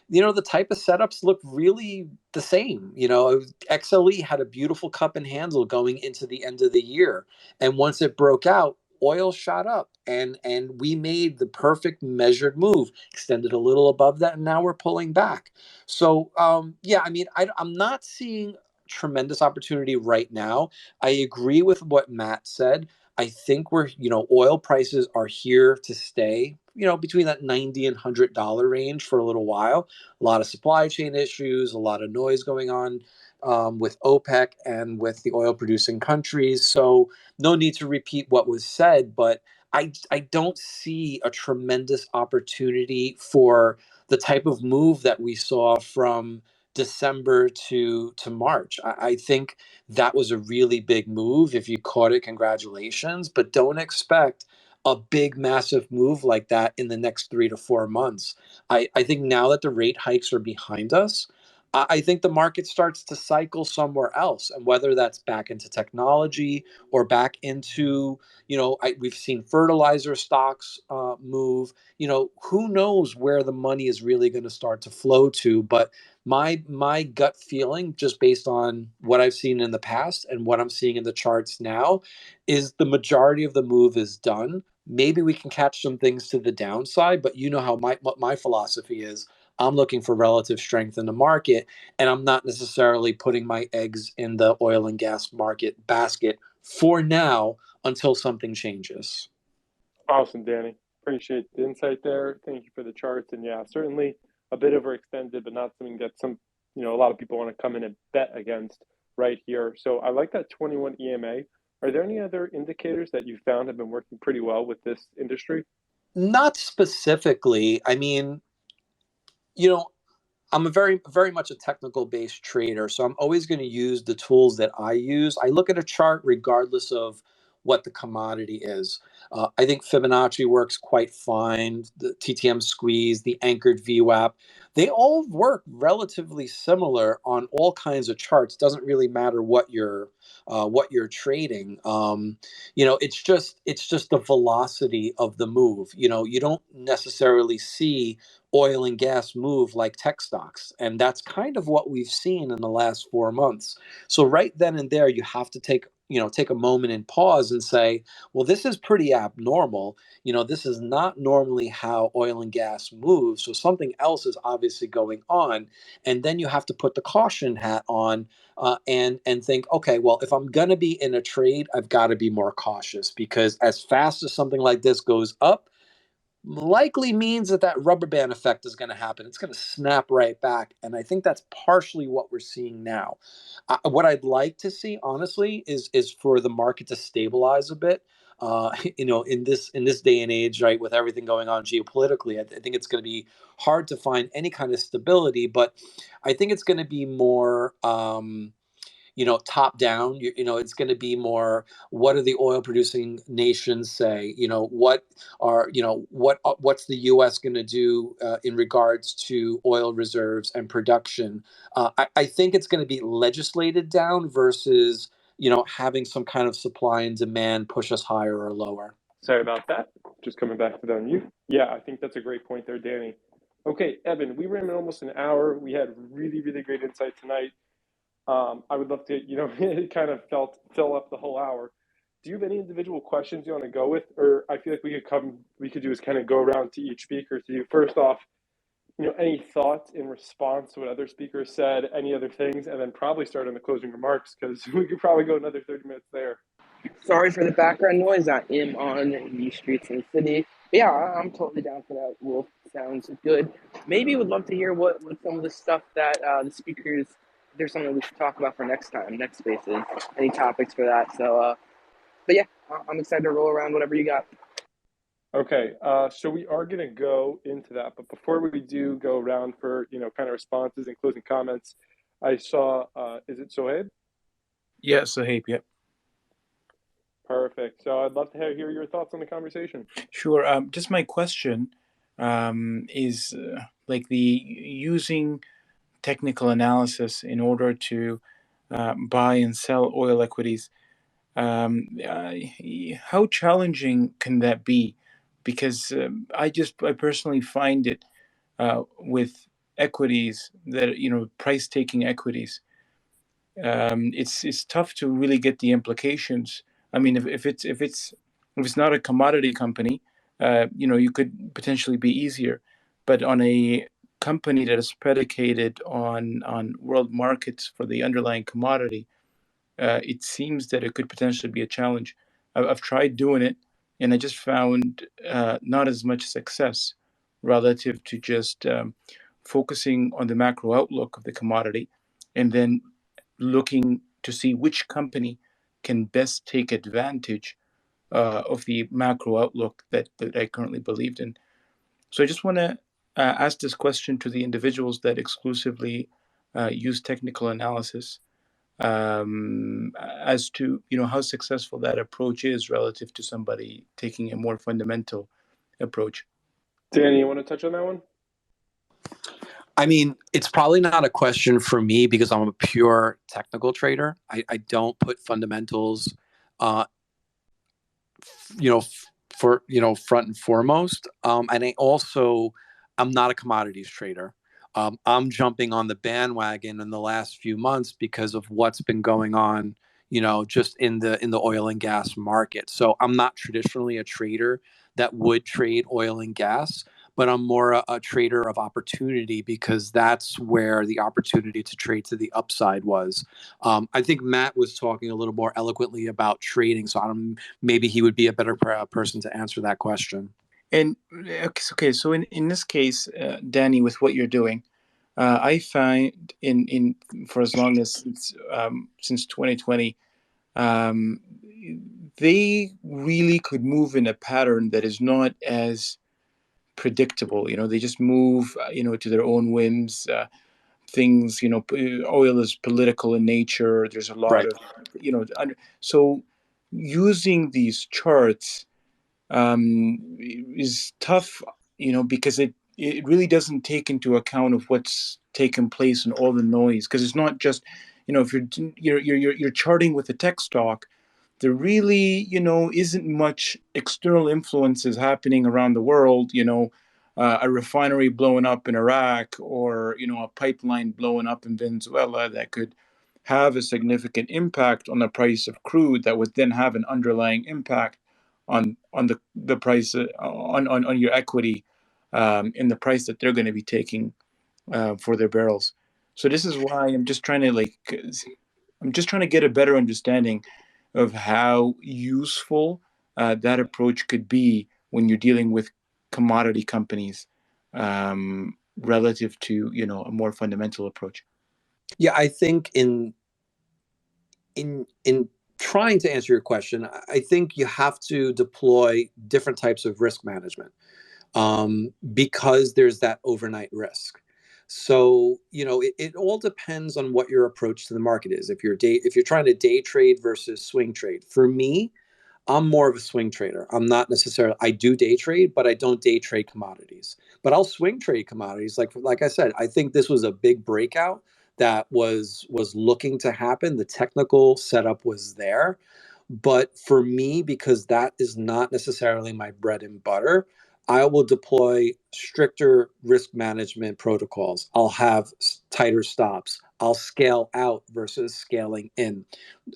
S6: the type of setups look really the same. XLE had a beautiful cup and handle going into the end of the year. And once it broke out, oil shot up and we made the perfect measured move, extended a little above that, and now we're pulling back. So yeah, I mean, I'm not seeing tremendous opportunity right now. I agree with what Matt said. I think oil prices are here to stay, between that 90 and $100 range for a little while. A lot of supply chain issues, a lot of noise going on with OPEC and with the oil producing countries. So no need to repeat what was said, but I don't see a tremendous opportunity for the type of move that we saw from December to March. I think that was a really big move. If you caught it, congratulations, but don't expect a big, massive move like that in the next 3 to 4 months. I think now that the rate hikes are behind us, I think the market starts to cycle somewhere else. And whether that's back into technology or back into, we've seen fertilizer stocks move, who knows where the money is really going to start to flow to. But my gut feeling, just based on what I've seen in the past and what I'm seeing in the charts now, is the majority of the move is done. Maybe we can catch some things to the downside, but you know how what my philosophy is. I'm looking for relative strength in the market, and I'm not necessarily putting my eggs in the oil and gas market basket for now until something changes.
S2: Awesome, Danny. Appreciate the insight there. Thank you for the charts. And yeah, certainly a bit overextended, but not something that a lot of people want to come in and bet against right here. So I like that 21 EMA. Are there any other indicators that you found have been working pretty well with this industry?
S6: Not specifically. I mean, I'm a very much a technical based trader, so I'm always going to use the tools that I use. I look at a chart regardless of what the commodity is. I think Fibonacci works quite fine. The TTM squeeze, the anchored VWAP, they all work relatively similar on all kinds of charts. Doesn't really matter what you're trading. It's just the velocity of the move. You don't necessarily see oil and gas move like tech stocks. And that's kind of what we've seen in the last 4 months. So right then and there, you have to take a moment and pause and say, well, this is pretty abnormal. This is not normally how oil and gas moves. So something else is obviously going on. And then you have to put the caution hat on and think, okay, well, if I'm going to be in a trade, I've got to be more cautious, because as fast as something like this goes up, likely means that rubber band effect is going to happen. It's going to snap right back. And I think that's partially what we're seeing now. What I'd like to see, honestly, is for the market to stabilize a bit. In this day and age, right, with everything going on geopolitically, I think it's going to be hard to find any kind of stability. But I think it's going to be more top down. It's going to be more, what do the oil producing nations say? What's the US going to do in regards to oil reserves and production? I think it's going to be legislated down versus having some kind of supply and demand push us higher or lower.
S2: Sorry about that. Just coming back to the unmute. Yeah, I think that's a great point there, Danny. Okay, Evan, we ran almost an hour. We had really, really great insight tonight. I would love to, it kind of fill up the whole hour. Do you have any individual questions you want to go with? Or I feel like we could do is kind of go around to each speaker. To you, first off, any thoughts in response to what other speakers said, any other things, and then probably start on the closing remarks, because we could probably go another 30 minutes there.
S4: Sorry for the background noise. I am on the streets in the city. But yeah, I'm totally down for that. Wolf sounds good. Maybe would love to hear what some of the stuff that the speakers, if there's something we should talk about for next spaces, any topics for that. So, but yeah, I'm excited to roll around whatever you got.
S2: Okay, so we are going to go into that, but before we do go around for kind of responses and closing comments, I saw is it Sohaib?
S7: Yeah, Sohaib. Yep.
S2: Perfect. So I'd love to hear your thoughts on the conversation.
S7: Sure. Just my question is like the using technical analysis in order to buy and sell oil equities. How challenging can that be? Because I personally find it with equities that price taking equities. It's tough to really get the implications. I mean, if it's not a commodity company, you could potentially be easier, but on a company that is predicated on world markets for the underlying commodity, it seems that it could potentially be a challenge. I've tried doing it, and I just found not as much success relative to just focusing on the macro outlook of the commodity, and then looking to see which company can best take advantage of the macro outlook that I currently believed in. So I just want to ask this question to the individuals that exclusively use technical analysis, as to how successful that approach is relative to somebody taking a more fundamental approach.
S2: Danny, you want to touch on that one?
S6: I mean, it's probably not a question for me because I'm a pure technical trader. I don't put fundamentals, for front and foremost. And I'm not a commodities trader. I'm jumping on the bandwagon in the last few months because of what's been going on, just in the oil and gas market. So I'm not traditionally a trader that would trade oil and gas, but I'm more a trader of opportunity because that's where the opportunity to trade to the upside was. I think Matt was talking a little more eloquently about trading, so maybe he would be a better person to answer that question.
S7: And okay, so in this case, Danny, with what you're doing, I find in for as long as since 2020, they really could move in a pattern that is not as predictable. They just move, to their own whims. Things, oil is political in nature. There's a lot
S6: Right.
S7: of, so using these charts is tough, because it really doesn't take into account of what's taken place and all the noise. Because it's not just, if you're charting with a tech stock, there really, isn't much external influences happening around the world. A refinery blowing up in Iraq, or a pipeline blowing up in Venezuela that could have a significant impact on the price of crude that would then have an underlying impact on the price on your equity, in the price that they're going to be taking for their barrels. So this is why I'm just trying to get a better understanding of how useful that approach could be when you're dealing with commodity companies, relative to a more fundamental approach.
S6: Yeah, I think in trying to answer your question, I think you have to deploy different types of risk management, because there's that overnight risk. So it all depends on what your approach to the market is. If you're trying to day trade versus swing trade, for me, I'm more of a swing trader. I do day trade, but I don't day trade commodities. But I'll swing trade commodities. Like I said, I think this was a big breakout that was looking to happen. The technical setup was there. But for me, because that is not necessarily my bread and butter, I will deploy stricter risk management protocols. I'll have tighter stops. I'll scale out versus scaling in.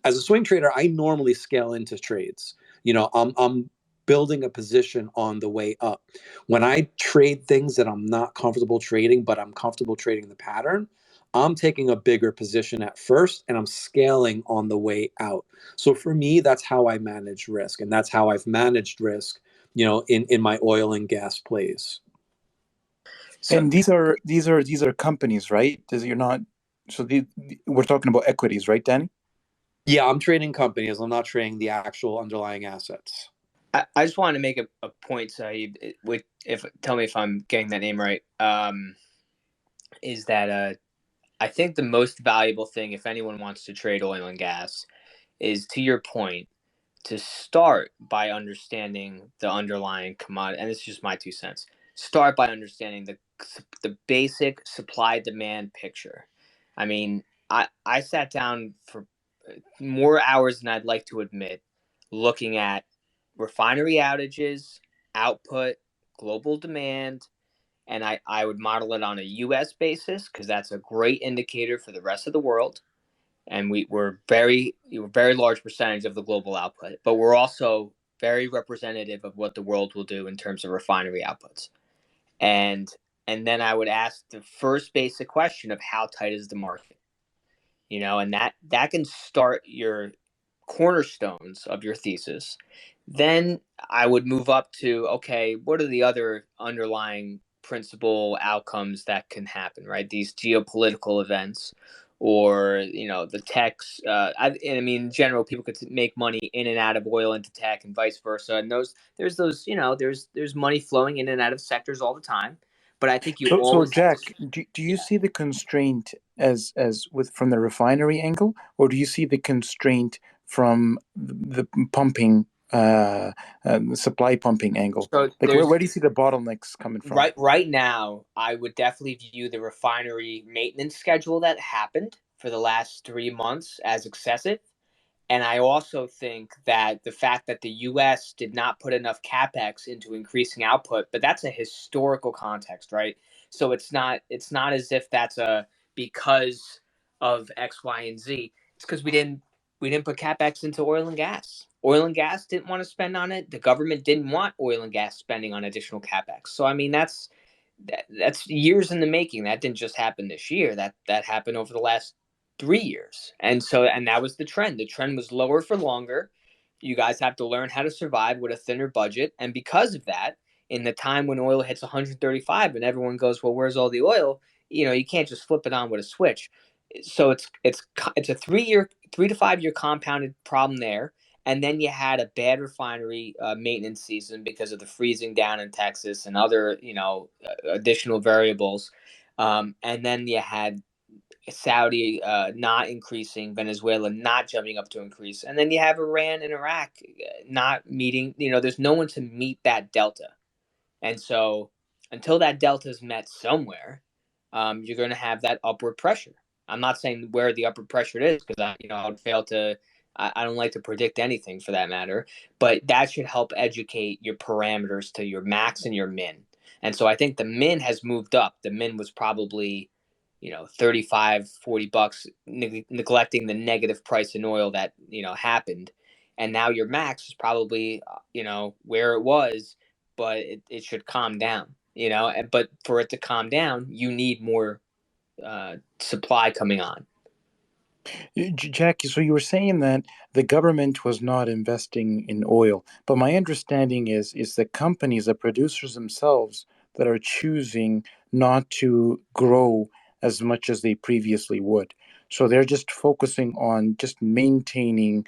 S6: As a swing trader, I normally scale into trades. I'm building a position on the way up. When I trade things that I'm not comfortable trading, but I'm comfortable trading the pattern, I'm taking a bigger position at first and I'm scaling on the way out. So for me, that's how I manage risk. And that's how I've managed risk, in my oil and gas plays.
S7: So, and these are companies, right? You're not. So we're talking about equities, right, Danny?
S6: Yeah, I'm trading companies. I'm not trading the actual underlying assets.
S4: I just wanted to make a point, Saeed. Tell me if I'm getting that name right. Is that I think the most valuable thing, if anyone wants to trade oil and gas, is, to your point, to start by understanding the underlying commodity. And it's just my 2 cents. Start by understanding the basic supply demand picture. I mean, I sat down for more hours than I'd like to admit, looking at refinery outages, output, global demand, and I would model it on a U.S. basis because that's a great indicator for the rest of the world. And we're very large percentage of the global output, but we're also very representative of what the world will do in terms of refinery outputs. And then I would ask the first basic question of how tight is the market, and that can start your cornerstones of your thesis. Then I would move up to, okay, what are the other underlying principal outcomes that can happen, right? These geopolitical events, or the techs. I mean, in general, people could make money in and out of oil into tech, and vice versa. And there's money flowing in and out of sectors all the time. But I think you
S7: So
S4: always have
S7: Jack, do you see the constraint as from the refinery angle, or do you see the constraint from the pumping, supply pumping angle?
S4: so
S7: Like
S4: there's
S7: where do you see the bottlenecks coming from?
S4: right now, I would definitely view the refinery maintenance schedule that happened for the last 3 months as excessive. And I also think that the fact that the US did not put enough capex into increasing output, but that's a historical context, right? So it's not as if that's a because of X, Y, and Z. It's because we didn't put capex into oil and gas. Oil and gas didn't want to spend on it. The government didn't want oil and gas spending on additional capex. So I mean that's years in the making. That didn't just happen this year. That happened over the last 3 years. And that was the trend. The trend was lower for longer. You guys have to learn how to survive with a thinner budget. And because of that, in the time when oil hits 135 and everyone goes, well, where's all the oil? You can't just flip it on with a switch. So it's a 3 to 5 year compounded problem there. And then you had a bad refinery maintenance season because of the freezing down in Texas and other, additional variables. And then you had Saudi not increasing, Venezuela not jumping up to increase, and then you have Iran and Iraq not meeting. There's no one to meet that delta, and so until that delta is met somewhere, you're going to have that upward pressure. I'm not saying where the upward pressure is because I would fail to. I don't like to predict anything for that matter, but that should help educate your parameters to your max and your min. And so I think the min has moved up. The min was probably 35 $40, neglecting the negative price in oil that happened, and now your max is probably where it was, but it should calm down, but for it to calm down you need more supply coming on.
S7: Jackie, so you were saying that the government was not investing in oil, but my understanding is the companies, the producers themselves, that are choosing not to grow as much as they previously would. So they're just focusing on just maintaining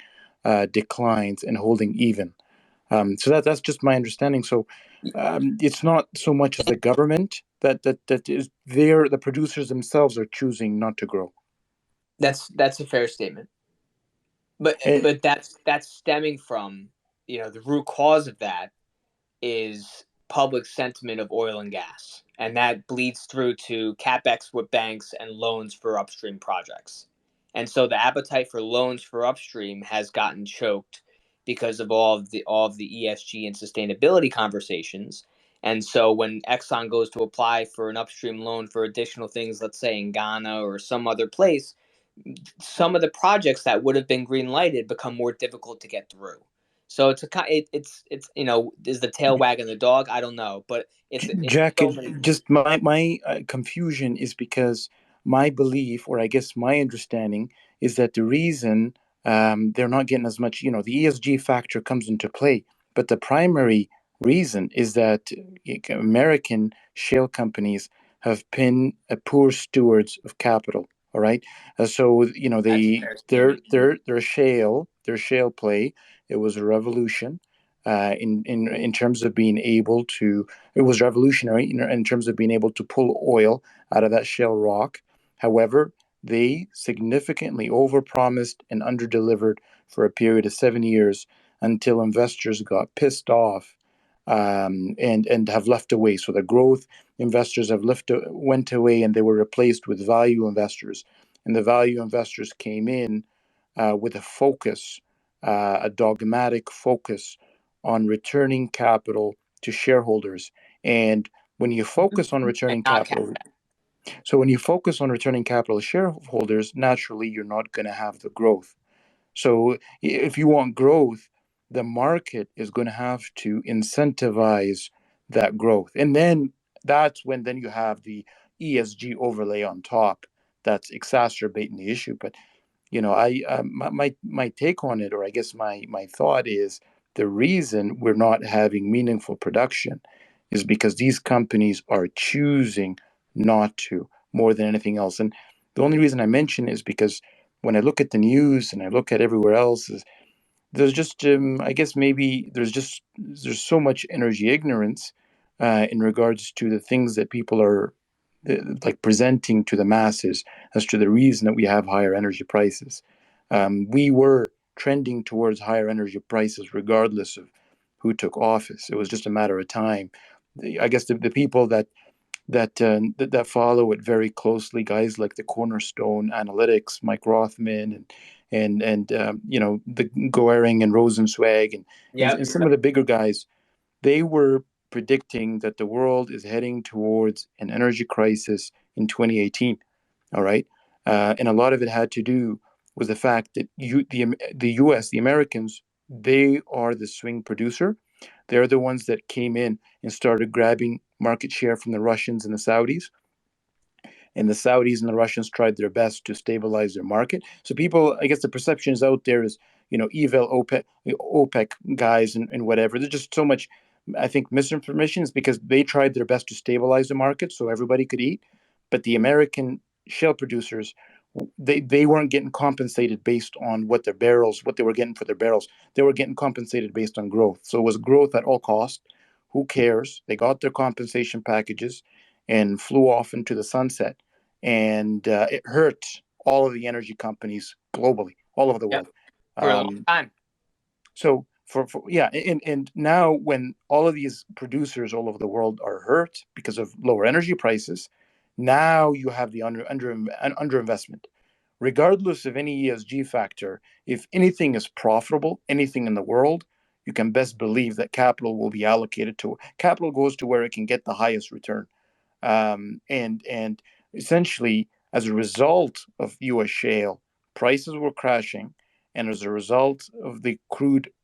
S7: declines and holding even. So that's just my understanding. So it's not so much as the government that is there. The producers themselves are choosing not to grow.
S4: That's a fair statement, but that's stemming from the root cause of that is public sentiment of oil and gas, and that bleeds through to capex with banks and loans for upstream projects. And so the appetite for loans for upstream has gotten choked because of all of the ESG and sustainability conversations. And so when Exxon goes to apply for an upstream loan for additional things, let's say in Ghana or some other place, some of the projects that would have been green lighted become more difficult to get through. So it's is the tail wagging the dog? I don't know, but it's
S7: Jack,
S4: so many.
S7: just my confusion is because my belief, or I guess my understanding, is that the reason they're not getting as much, the ESG factor comes into play, but the primary reason is that American shale companies have been poor stewards of capital. All right, so their shale play, it was a revolution. In terms of being able to, it was revolutionary in terms of being able to pull oil out of that shale rock. However, they significantly overpromised and underdelivered for a period of 7 years until investors got pissed off and have left away. So the growth investors went away, and they were replaced with value investors. And the value investors came in with a focus, a dogmatic focus on returning capital to shareholders. And when you focus on returning
S5: Not
S7: capital, so when you focus on returning capital to shareholders, naturally you're not going to have the growth. So if you want growth, the market is going to have to incentivize that growth. And then that's when then you have the ESG overlay on top that's exacerbating the issue. But my take on it, or I guess my thought is, the reason we're not having meaningful production is because these companies are choosing not to, more than anything else. And the only reason I mention is because when I look at the news and I look at everywhere else, is there's just I guess maybe there's so much energy ignorance in regards to the things that people are like presenting to the masses as to the reason that we have higher energy prices. We were trending towards higher energy prices regardless of who took office. It was just a matter of time. I guess the people that follow it very closely, guys like the Cornerstone Analytics, Mike Rothman, and the Goering and Rosenzweig, and some of the bigger guys, they were predicting that the world is heading towards an energy crisis in 2018. All right, and a lot of it had to do with the fact that the U.S., the Americans, they are the swing producer. They're the ones that came in and started grabbing market share from the Russians and the Saudis. And the Saudis and the Russians tried their best to stabilize their market. So people, I guess the perception is out there is, evil OPEC guys and whatever. There's just so much, I think, misinformation is because they tried their best to stabilize the market so everybody could eat. But the American shale producers, they weren't getting compensated based on what they were getting for their barrels. They were getting compensated based on growth. So it was growth at all costs. Who cares? They got their compensation packages and flew off into the sunset. And it hurt all of the energy companies globally, all over the world.
S5: For a long time.
S7: So and now when all of these producers all over the world are hurt because of lower energy prices, now you have the underinvestment. Regardless of any ESG factor, if anything is profitable, anything in the world, you can best believe that capital will be allocated to capital goes to where it can get the highest return. And essentially, as a result of U.S. shale, prices were crashing, and as a result of the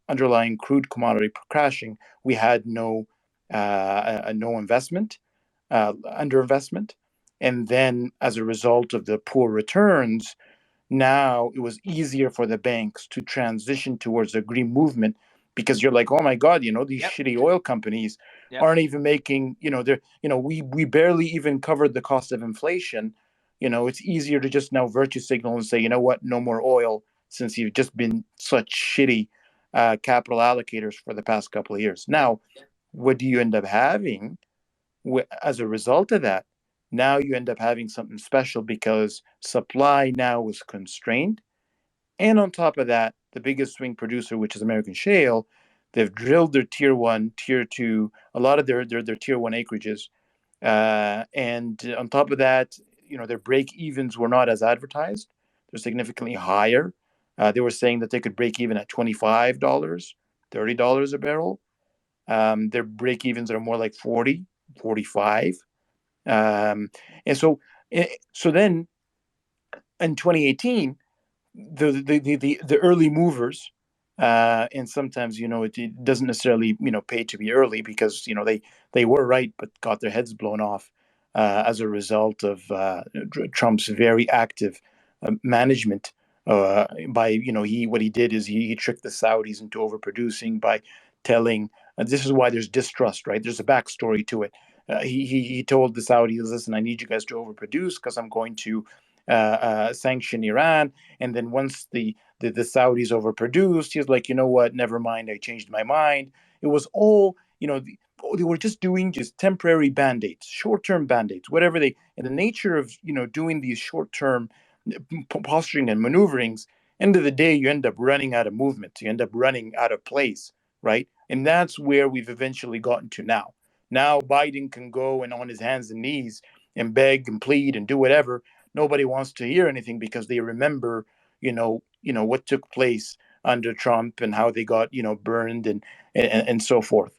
S7: underlying crude commodity crashing, we had no investment, underinvestment, and then as a result of the poor returns, now it was easier for the banks to transition towards a green movement because you're like, oh my God, these shitty oil companies aren't even making, we barely even covered the cost of inflation. It's easier to just now virtue signal and say, you know what, no more oil since you've just been such shitty capital allocators for the past couple of years. Now, what do you end up having as a result of that? Now you end up having something special because supply now is constrained. And on top of that, the biggest swing producer, which is American shale, they've drilled their tier one, tier two, a lot of their tier one acreages. And on top of that, their break evens were not as advertised. They're significantly higher. They were saying that they could break even at $25, $30 a barrel. Their break evens are more like 40, 45. And so then in 2018, the early movers, and sometimes it doesn't necessarily pay to be early because they were right but got their heads blown off as a result of Trump's very active management. By what he did is he tricked the Saudis into overproducing by telling. This is why there's distrust, right? There's a backstory to it. He told the Saudis, listen, I need you guys to overproduce because I'm going to sanction Iran. And then once the Saudis overproduced, he's like, you know what, never mind, I changed my mind. It was all, they were just doing just temporary band-aids, short-term band-aids, whatever and the nature of, doing these short-term posturing and maneuverings, end of the day, you end up running out of movement. You end up running out of place, right? And that's where we've eventually gotten to now. Now Biden can go and on his hands and knees and beg and plead and do whatever. Nobody wants to hear anything because they remember, what took place under Trump and how they got, burned and so forth.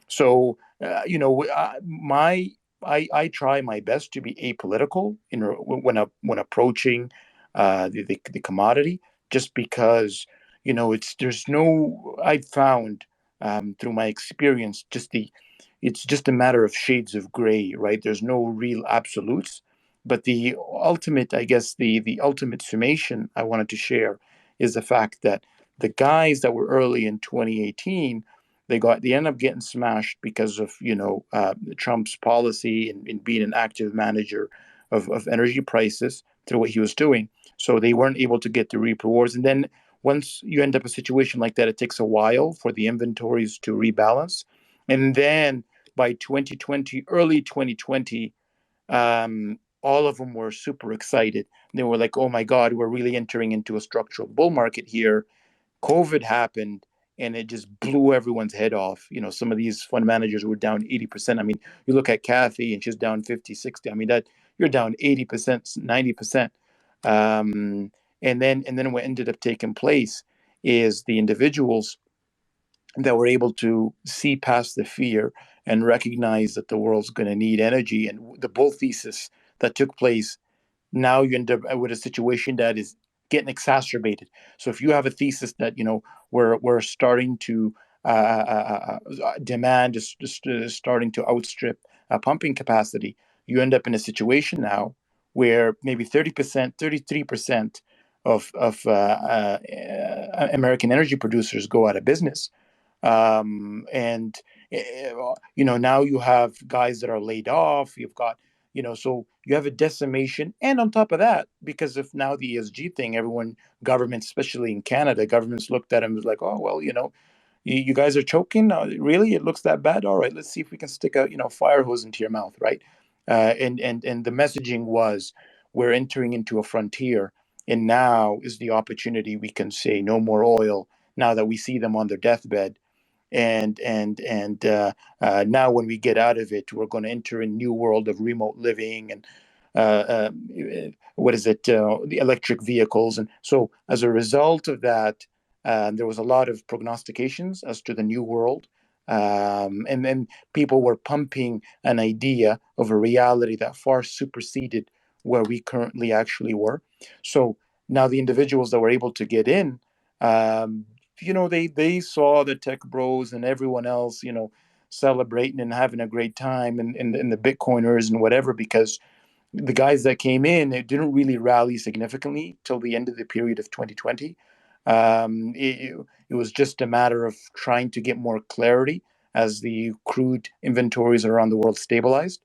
S7: So, my
S8: I try my best to be apolitical when approaching the commodity, just because there's no, I found through my experience, it's just a matter of shades of gray, right? There's no real absolutes, but the ultimate, I guess, the ultimate summation I wanted to share is the fact that the guys that were early in 2018, they end up getting smashed because of Trump's policy and being an active manager of energy prices through what he was doing. So they weren't able to get the reap rewards. And then once you end up in a situation like that, it takes a while for the inventories to rebalance. And then by 2020, early 2020, all of them were super excited. They were like, "Oh my God, we're really entering into a structural bull market here." COVID happened and it just blew everyone's head off. Some of these fund managers were down 80%. I mean, you look at Kathy and she's down 50, 60. I mean, that you're down 80%, 90%. And then what ended up taking place is the individuals that were able to see past the fear and recognize that the world's going to need energy, and the bull thesis that took place, now you end up with a situation that is getting exacerbated. So if you have a thesis that we're starting to demand is starting to outstrip pumping capacity, you end up in a situation now where maybe 30%, 33% of American energy producers go out of business. And now you have guys that are laid off. You've got so you have a decimation, and on top of that, because of now the ESG thing, governments, especially in Canada, governments looked at them and was like, oh well, you guys are choking. Really, it looks that bad? All right, let's see if we can stick a fire hose into your mouth, right? And the messaging was, we're entering into a frontier, and now is the opportunity we can say no more oil. Now that we see them on their deathbed, and now when we get out of it, we're going to enter a new world of remote living and what is it, the electric vehicles. And so as a result of that, there was a lot of prognostications as to the new world. And then people were pumping an idea of a reality that far superseded where we currently actually were. So now the individuals that were able to get in, they saw the tech bros and everyone else, celebrating and having a great time, and the Bitcoiners and whatever, because the guys that came in, it didn't really rally significantly till the end of the period of 2020. It was just a matter of trying to get more clarity as the crude inventories around the world stabilized.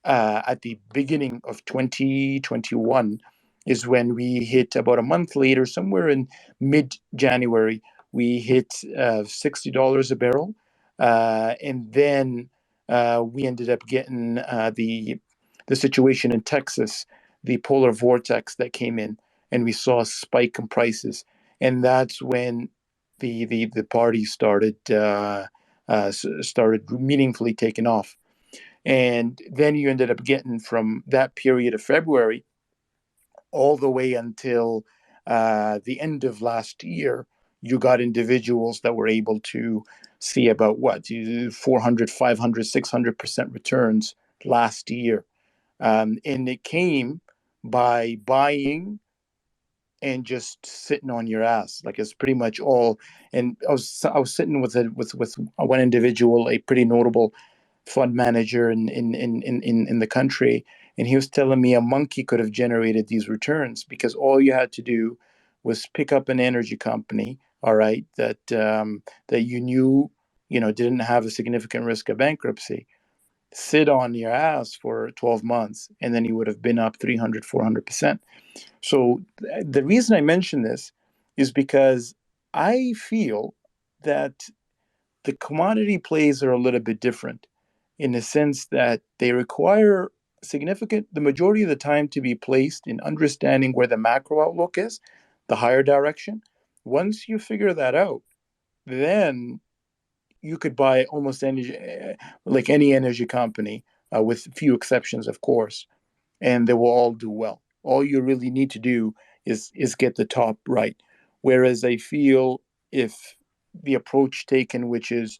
S8: At the beginning of 2021 is when we hit, about a month later, somewhere in mid-January, we hit $60 a barrel. And then we ended up getting the situation in Texas, the polar vortex that came in, and we saw a spike in prices. And that's when the party started meaningfully taking off. And then you ended up getting, from that period of February all the way until the end of last year, you got individuals that were able to see about 400, 500, 600% returns last year. And it came by buying and just sitting on your ass. Like, it's pretty much all. And I was sitting with one individual, a pretty notable fund manager in the country, and he was telling me a monkey could have generated these returns, because all you had to do was pick up an energy company, all right, that you knew didn't have a significant risk of bankruptcy, sit on your ass for 12 months, and then you would have been up 300, 400%. So the reason I mention this is because I feel that the commodity plays are a little bit different, in the sense that they require the majority of the time, to be placed in understanding where the macro outlook is, the higher direction. Once you figure that out, then you could buy almost any energy company, with few exceptions, of course, and they will all do well. All you really need to do is get the top right. Whereas I feel, if the approach taken, which is,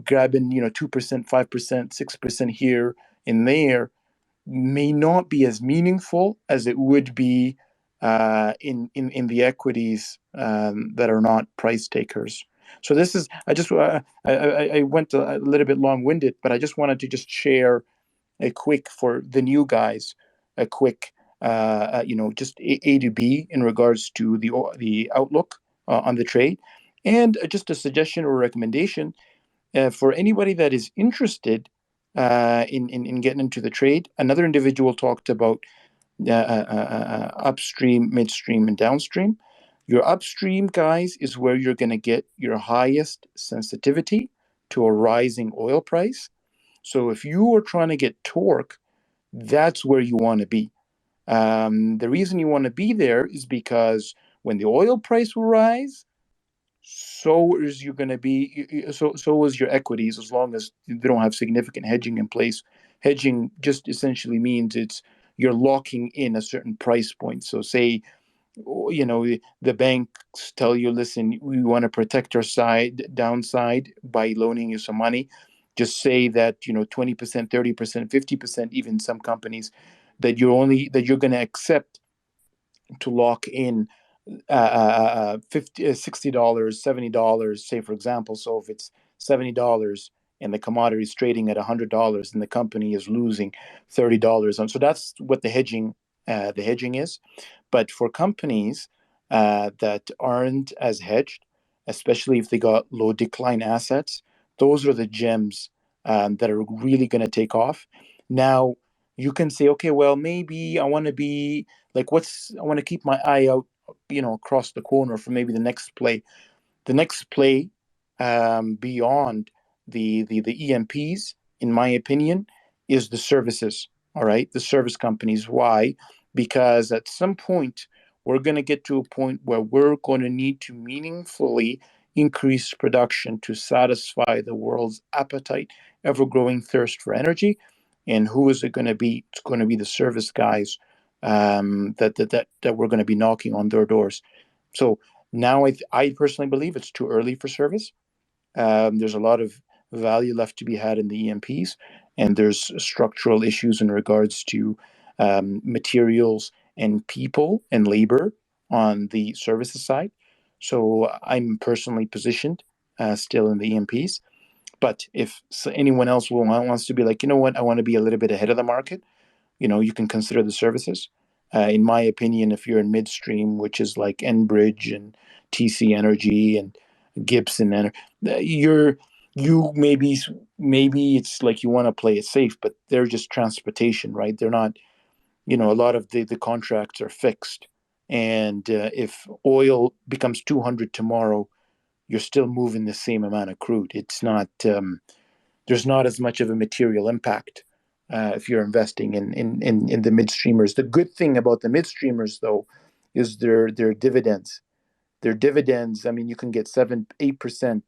S8: grabbing 2%, 5%, 6% here, in there may not be as meaningful as it would be in the equities that are not price takers. So this is I went a little bit long-winded, but I just wanted to just share a quick, for the new guys, a quick just A to B in regards to the outlook on the trade, and just a suggestion or recommendation for anybody that is interested in getting into the trade. Another individual talked about upstream, midstream, and downstream. Your upstream, guys, is where you're going to get your highest sensitivity to a rising oil price. So if you are trying to get torque, that's where you want to be. The reason you want to be there is because when the oil price will rise, so is you're going to be so is your equities, as long as they don't have significant hedging in place. Hedging just essentially means it's you're locking in a certain price point. So say the banks tell you, listen, we want to protect our downside by loaning you some money. Just say that 20%, 30%, 50%, even some companies, that you're going to accept to lock in $60, $70, say, for example. So if it's $70 and the commodity is trading at $100 and the company is losing $30 on, so that's what the hedging is. But for companies that aren't as hedged, especially if they got low decline assets, those are the gems that are really going to take off. Now, you can say, okay, well, maybe I want to be like, I want to keep my eye out, across the corner for maybe the next play. The next play, beyond the EMPs, in my opinion, is the services. All right, the service companies. Why? Because at some point we're going to get to a point where we're going to need to meaningfully increase production to satisfy the world's appetite, ever-growing thirst for energy. And who is it going to be? It's going to be the service guys that we're going to be knocking on their doors. So now I personally believe it's too early for service. There's a lot of value left to be had in the EMPs, and there's structural issues in regards to materials and people and labor on the services side. So I'm personally positioned still in the EMPs. But if anyone else wants to be like, you know what, I want to be a little bit ahead of the market, you can consider the services. In my opinion, if you're in midstream, which is like Enbridge and TC Energy and Gibson, and you maybe it's like you want to play it safe, but they're just transportation, right? They're not, a lot of the contracts are fixed, and if oil becomes 200 tomorrow, you're still moving the same amount of crude. It's not there's not as much of a material impact if you're investing in the midstreamers. The good thing about the midstreamers, though, is their dividends. Their dividends, I mean, you can get 7-8%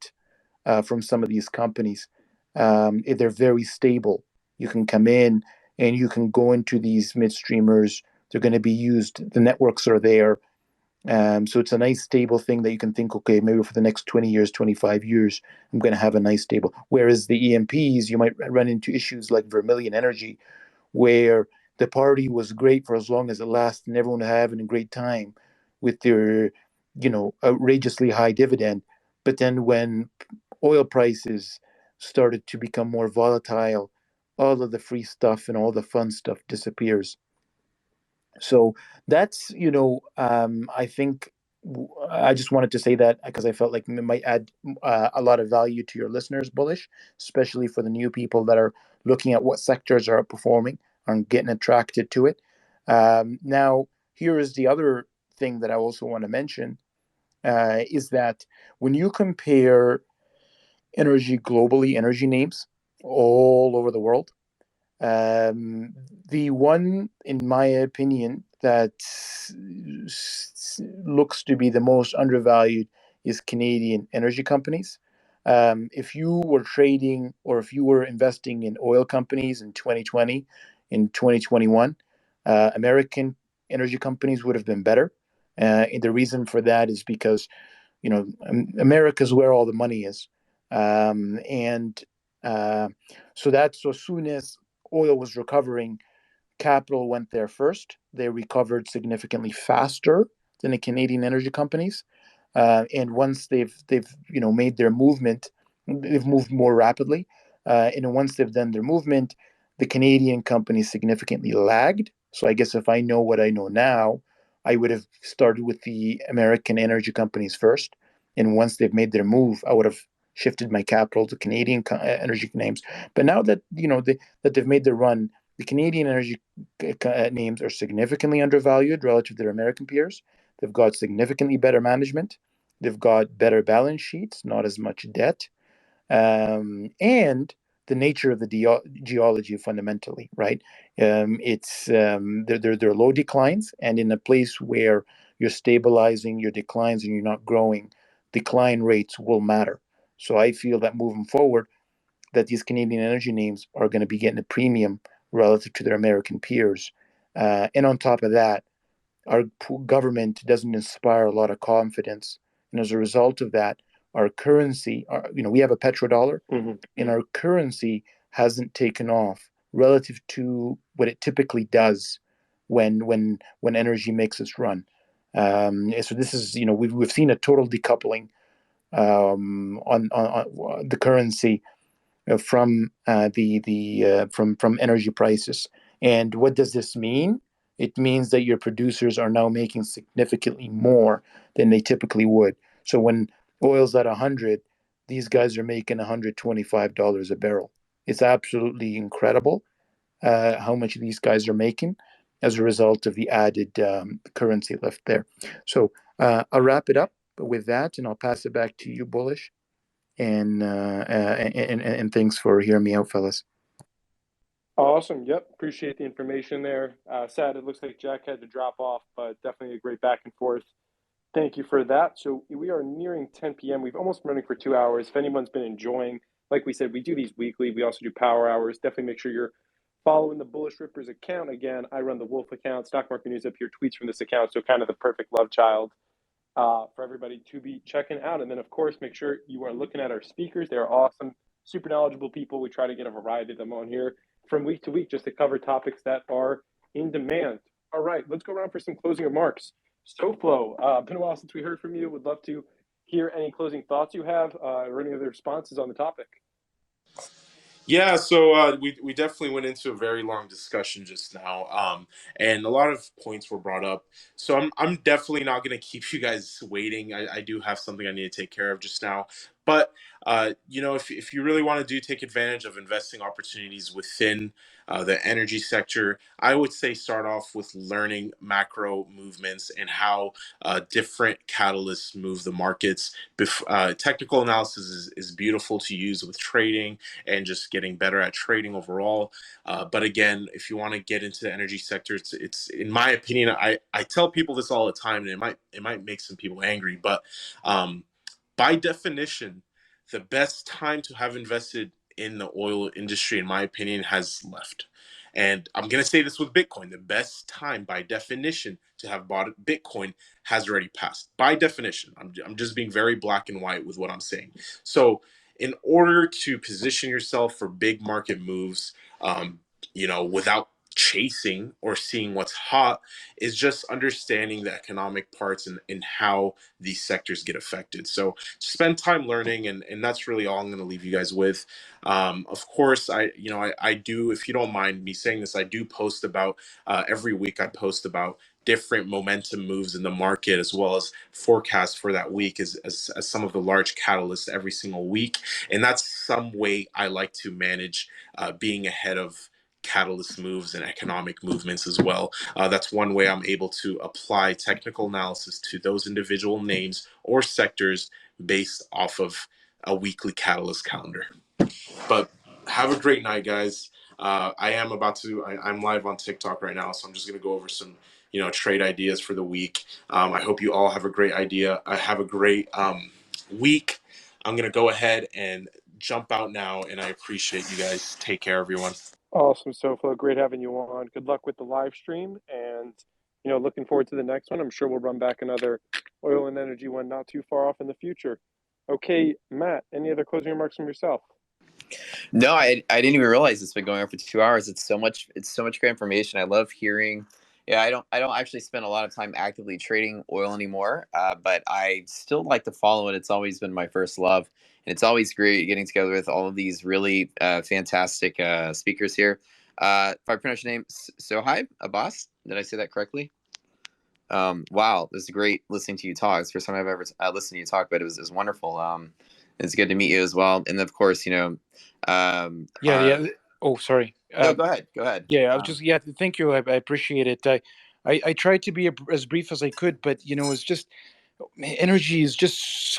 S8: from some of these companies. They're very stable. You can come in and you can go into these midstreamers. They're going to be used. The networks are there. So it's a nice stable thing that you can think, okay, maybe for the next 20 years, 25 years, I'm going to have a nice stable. Whereas the EMPs, you might run into issues like Vermilion Energy, where the party was great for as long as it lasted and everyone having a great time with their, outrageously high dividend. But then when oil prices started to become more volatile, all of the free stuff and all the fun stuff disappears. So that's, I think I just wanted to say that because I felt like it might add a lot of value to your listeners, Bullish, especially for the new people that are looking at what sectors are performing and getting attracted to it. Now, here is the other thing that I also want to mention is that when you compare energy globally, energy names all over the world, the one, in my opinion, that looks to be the most undervalued is Canadian energy companies. If you were trading or if you were investing in oil companies in 2020, in 2021, American energy companies would have been better. And the reason for that is because, America is where all the money is. And so as soon as oil was recovering, capital went there first. They recovered significantly faster than the Canadian energy companies, and once they've made their movement, they've moved more rapidly. And once they've done their movement, the Canadian companies significantly lagged. So I guess if I know what I know now, I would have started with the American energy companies first. And once they've made their move, I would have shifted my capital to Canadian energy names. But now that that they've made their run, the Canadian energy names are significantly undervalued relative to their American peers. They've got significantly better management. They've got better balance sheets, not as much debt, and the nature of the geology fundamentally, right? They're low declines, and in a place where you're stabilizing your declines and you're not growing, decline rates will matter. So I feel that moving forward, that these Canadian energy names are going to be getting a premium relative to their American peers. And on top of that, our government doesn't inspire a lot of confidence. And as a result of that, our currency, we have a petrodollar, and our currency hasn't taken off relative to what it typically does when energy makes its run. So this is, we've seen a total decoupling on the currency from from energy prices. And what does this mean? It means that your producers are now making significantly more than they typically would. So when oil's at 100, these guys are making $125 a barrel. It's absolutely incredible how much these guys are making as a result of the added currency lift there. So I'll wrap it up with that, and I'll pass it back to you, Bullish. And thanks for hearing me out, fellas.
S2: Awesome. Yep. Appreciate the information there. Sad it looks like Jack had to drop off, but definitely a great back and forth. Thank you for that. So we are nearing 10 p.m. We've almost been running for 2 hours. If anyone's been enjoying, like we said, we do these weekly. We also do power hours. Definitely make sure you're following the Bullish Rippers account. Again, I run the Wolf account. Stock Market News up here tweets from this account. So kind of the perfect love child for everybody to be checking out. And then, of course, make sure you are looking at our speakers. They're awesome, super knowledgeable people. We try to get a variety of them on here from week to week just to cover topics that are in demand. All right, let's go around for some closing remarks. SoFlo, been a while since we heard from you. Would love to hear any closing thoughts you have or any other responses on the topic.
S3: Yeah, so we definitely went into a very long discussion just now, and a lot of points were brought up. So I'm definitely not going to keep you guys waiting. I do have something I need to take care of just now, but if you really want to take advantage of investing opportunities within the energy sector, I would say start off with learning macro movements and how different catalysts move the markets. Technical analysis is beautiful to use with trading and just getting better at trading overall. But again, if you want to get into the energy sector, it's in my opinion, I tell people this all the time, and it might make some people angry, but by definition, the best time to have invested in the oil industry, in my opinion, has left. And I'm going to say this with Bitcoin. The best time, by definition, to have bought Bitcoin has already passed. By definition. I'm just being very black and white with what I'm saying. So in order to position yourself for big market moves, without chasing or seeing what's hot, is just understanding the economic parts and how these sectors get affected. So spend time learning, and that's really all I'm going to leave you guys with. Of course, I do, if you don't mind me saying this, I do post about every week. I post about different momentum moves in the market, as well as forecasts for that week as some of the large catalysts every single week. And that's some way I like to manage being ahead of catalyst moves and economic movements as well. That's one way I'm able to apply technical analysis to those individual names or sectors based off of a weekly catalyst calendar. But have a great night, guys. I'm live on TikTok right now, so I'm just going to go over some trade ideas for the week. I hope you all have a great idea. I have a great week. I'm going to go ahead and jump out now, and I appreciate you guys. Take care, everyone.
S2: Awesome, SoFlo. Great having you on. Good luck with the live stream, and looking forward to the next one. I'm sure we'll run back another oil and energy one not too far off in the future. Okay, Matt, any other closing remarks from yourself?
S5: No, I didn't even realize it's been going on for 2 hours. It's so much great information. I love hearing. Yeah, I don't actually spend a lot of time actively trading oil anymore, but I still like to follow it. It's always been my first love, and it's always great getting together with all of these really fantastic speakers here. If I pronounce your name, Sohaib Abbas, did I say that correctly? Wow, this is great listening to you talk. It's the first time I've ever listened to you talk, but it was wonderful. It's good to meet you as well. And of course,
S8: Yeah, yeah. Oh, sorry.
S5: No, go ahead. Go ahead.
S8: Yeah, I was just, yeah, thank you. I appreciate it. I tried to be as brief as I could, but it's just energy is just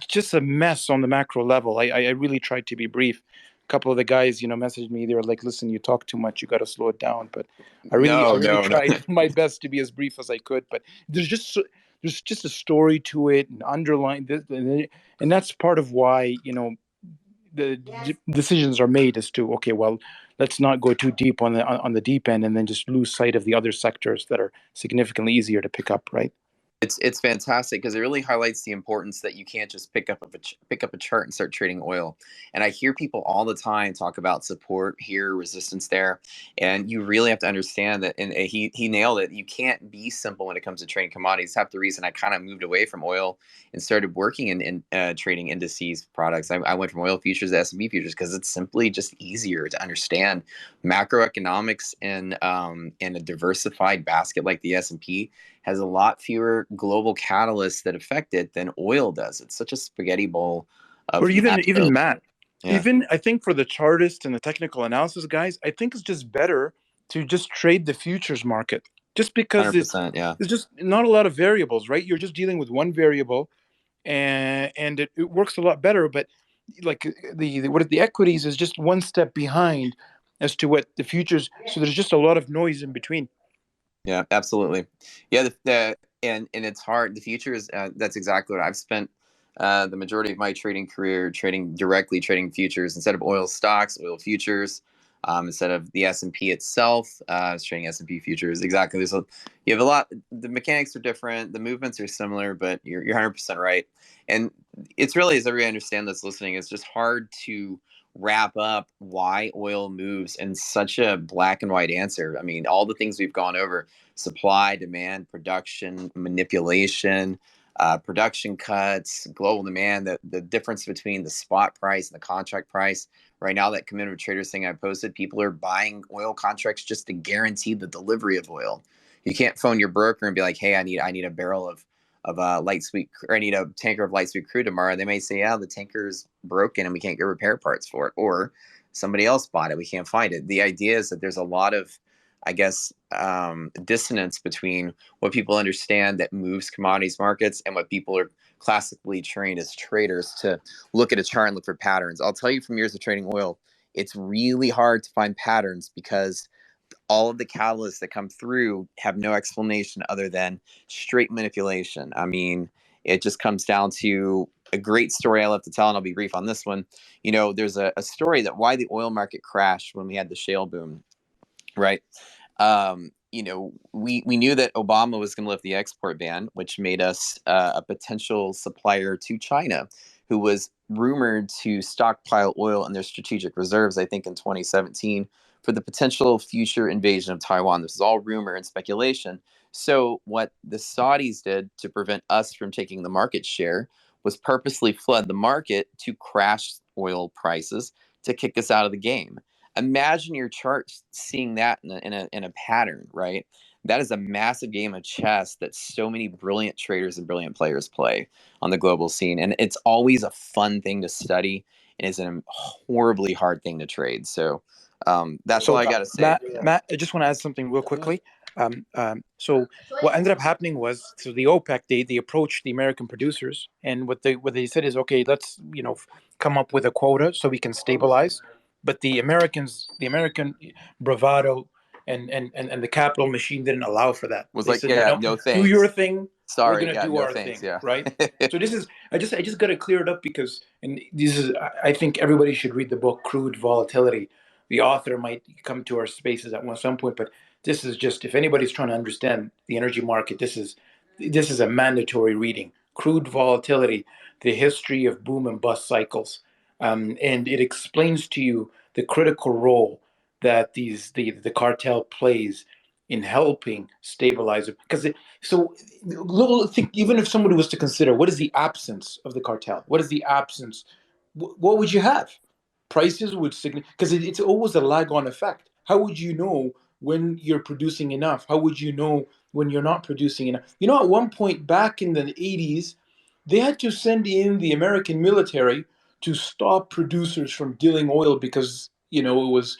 S8: just a mess on the macro level. I really tried to be brief. A couple of the guys, messaged me. They were like, "Listen, you talk too much. You got to slow it down." But I really
S5: No.
S8: tried my best to be as brief as I could. But there's just a story to it, and underlying this, and that's part of why the decisions are made as to, okay, well, let's not go too deep on the deep end, and then just lose sight of the other sectors that are significantly easier to pick up, right?
S5: It's fantastic because it really highlights the importance that you can't just pick up a chart and start trading oil. And I hear people all the time talk about support here, resistance there, and you really have to understand that. And he nailed it. You can't be simple when it comes to trading commodities. Half the reason I kind of moved away from oil and started working in trading indices products. I went from oil futures to S&P futures because it's simply just easier to understand macroeconomics in a diversified basket like the S&P has a lot fewer global catalysts that affect it than oil does. It's such a spaghetti bowl of
S8: Or even Matt,
S5: Yeah.
S8: even I think for the chartist and the technical analysis guys, I think it's just better to just trade the futures market, just because
S5: 100%. Yeah.
S8: there's just not a lot of variables, right? You're just dealing with one variable, and it works a lot better. But like the equities is just one step behind as to what the futures. So there's just a lot of noise in between.
S5: Yeah, absolutely. Yeah, and it's hard. The futures, that's exactly what I've spent the majority of my trading career trading futures instead of oil stocks, oil futures. Instead of the S&P itself, I was trading S&P futures. Exactly. So you have a lot. The mechanics are different. The movements are similar, but you're 100% right. And it's really, as everybody understand that's listening, it's just hard to wrap up why oil moves in such a black and white answer. I mean, all the things we've gone over: supply, demand, production, manipulation, production cuts, global demand, the difference between the spot price and the contract price. Right now, that committed traders thing I posted, people are buying oil contracts just to guarantee the delivery of oil. You can't phone your broker and be like, "Hey, I need a barrel of light sweet, or I need a tanker of light sweet crude tomorrow." They may say, "Yeah, the tanker's broken and we can't get repair parts for it," or somebody else bought it, we can't find it. The idea is that there's a lot of, I guess, dissonance between what people understand that moves commodities markets and what people are classically trained as traders to look at a chart and look for patterns. I'll tell you from years of trading oil, it's really hard to find patterns because all of the catalysts that come through have no explanation other than straight manipulation. I mean, it just comes down to a great story I love to tell, and I'll be brief on this one. There's a story that why the oil market crashed when we had the shale boom, right? We knew that Obama was going to lift the export ban, which made us a potential supplier to China, who was rumored to stockpile oil in their strategic reserves, I think in 2017, for the potential future invasion of Taiwan. This is all rumor and speculation. So what the Saudis did to prevent us from taking the market share was purposely flood the market to crash oil prices to kick us out of the game. Imagine your chart seeing that in a pattern, right? That is a massive game of chess that so many brilliant traders and brilliant players play on the global scene. And it's always a fun thing to study and is a horribly hard thing to trade. So that's all I got to say.
S8: Matt, I just want to add something real quickly. So what ended up happening was, so the OPEC, they approached the American producers, and what they said is, okay, let's come up with a quota so we can stabilize. But the American bravado and the capital machine didn't allow for that.
S5: Was
S8: They
S5: like,
S8: said,
S5: yeah, no thanks.
S8: do your thing.
S5: Sorry,
S8: we're gonna
S5: yeah,
S8: do
S5: no
S8: our
S5: thanks,
S8: thing,
S5: yeah.
S8: right? So this is, I just got to clear it up because, and this is, I think everybody should read the book Crude Volatility. The author might come to our spaces at some point, but this is just, if anybody's trying to understand the energy market, this is a mandatory reading. Crude Volatility: The History of Boom and Bust Cycles. and it explains to you the critical role that the cartel plays in helping stabilize it. Because think, even if somebody was to consider what is the absence of the cartel, what is the absence, what would you have? Prices would because it's always a lag-on effect. How would you know when you're producing enough? How would you know when you're not producing enough? You know, at one point back in the 80s, they had to send in the American military to stop producers from dealing oil because it was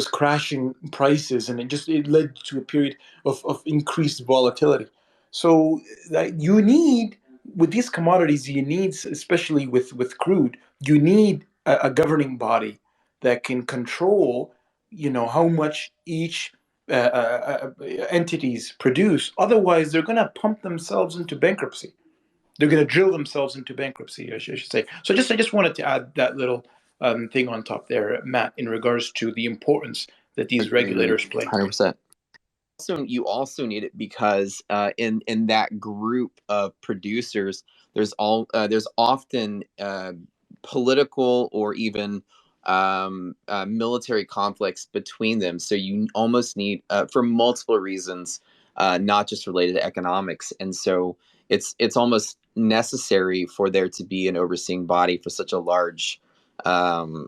S8: crashing prices, and it led to a period of increased volatility. So that you need, with these commodities, you need, especially with crude, you need a governing body that can control how much each entities produce. Otherwise they're going to pump themselves into bankruptcy. They're going to drill themselves into bankruptcy, I should say. So I just wanted to add that little thing on top there, Matt, in regards to the importance that these
S5: Agreed,
S8: regulators play.
S5: 100%. Also, you also need it because in that group of producers, there's often political or even military conflicts between them. So you almost need, for multiple reasons, not just related to economics. And so it's almost necessary for there to be an overseeing body for such a large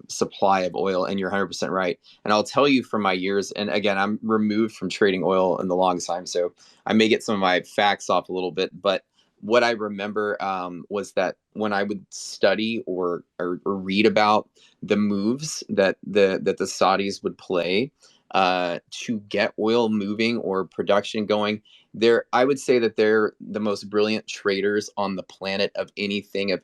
S5: supply of oil. And you're 100% right. And I'll tell you from my years, and again, I'm removed from trading oil in the longest time, so I may get some of my facts off a little bit, but what I remember was that when I would study or read about the moves that the Saudis would play to get oil moving or production going, I would say that they're the most brilliant traders on the planet of anything.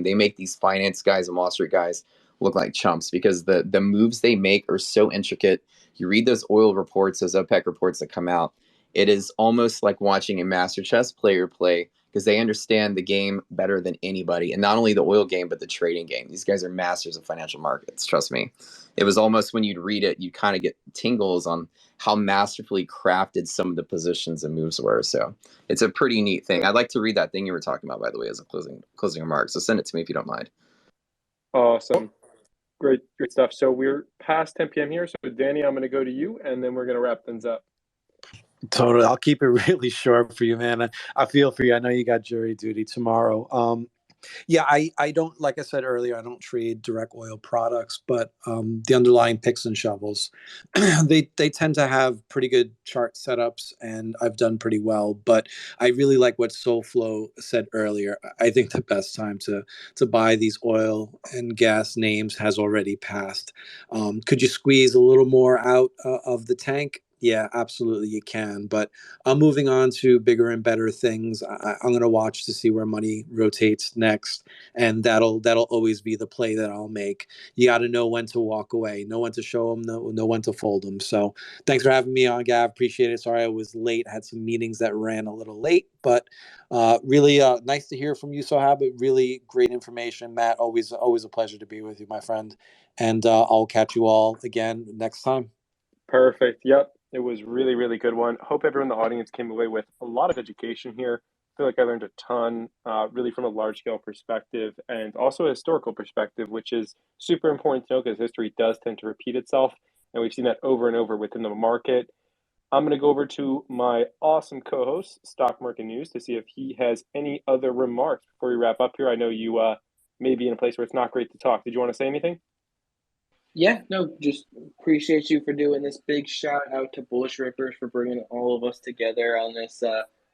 S5: They make these finance guys and Wall Street guys look like chumps because the moves they make are so intricate. You read those oil reports, those OPEC reports that come out, it is almost like watching a master chess player play because they understand the game better than anybody. And not only the oil game, but the trading game. These guys are masters of financial markets, trust me. It was almost, when you'd read it, you kind of get tingles on how masterfully crafted some of the positions and moves were. So it's a pretty neat thing. I'd like to read that thing you were talking about, by the way, as a closing remark. So send it to me if you don't mind.
S2: Awesome. Great stuff. So we're past 10 p.m. here. So Danny, I'm going to go to you, and then we're going to wrap things up.
S6: Totally. I'll keep it really short for you, man. I feel for you. I know you got jury duty tomorrow. Yeah, I don't, like I said earlier, I don't trade direct oil products, but the underlying picks and shovels, they tend to have pretty good chart setups, and I've done pretty well. But I really like what SoFlo said earlier. I think the best time to buy these oil and gas names has already passed. Could you squeeze a little more out of the tank? Yeah, absolutely you can. But I'm moving on to bigger and better things. I'm going to watch to see where money rotates next, and that'll always be the play that I'll make. You got to know when to walk away, know when to show them, know when to fold them. So thanks for having me on, Gav. Appreciate it. Sorry I was late. I had some meetings that ran a little late, but really nice to hear from you, Sohab. Really great information, Matt. Always a pleasure to be with you, my friend. And I'll catch you all again next time.
S2: Perfect. Yep. It was really, really good one. Hope everyone in the audience came away with a lot of education here. I feel like I learned a ton, really from a large scale perspective and also a historical perspective, which is super important to know because history does tend to repeat itself. And we've seen that over and over within the market. I'm going to go over to my awesome co-host, Stock Market News, to see if he has any other remarks before we wrap up here. I know you may be in a place where it's not great to talk. Did you want to say anything?
S4: Yeah, no, just appreciate you for doing this. Big shout out to Bullish Rippers for bringing all of us together on this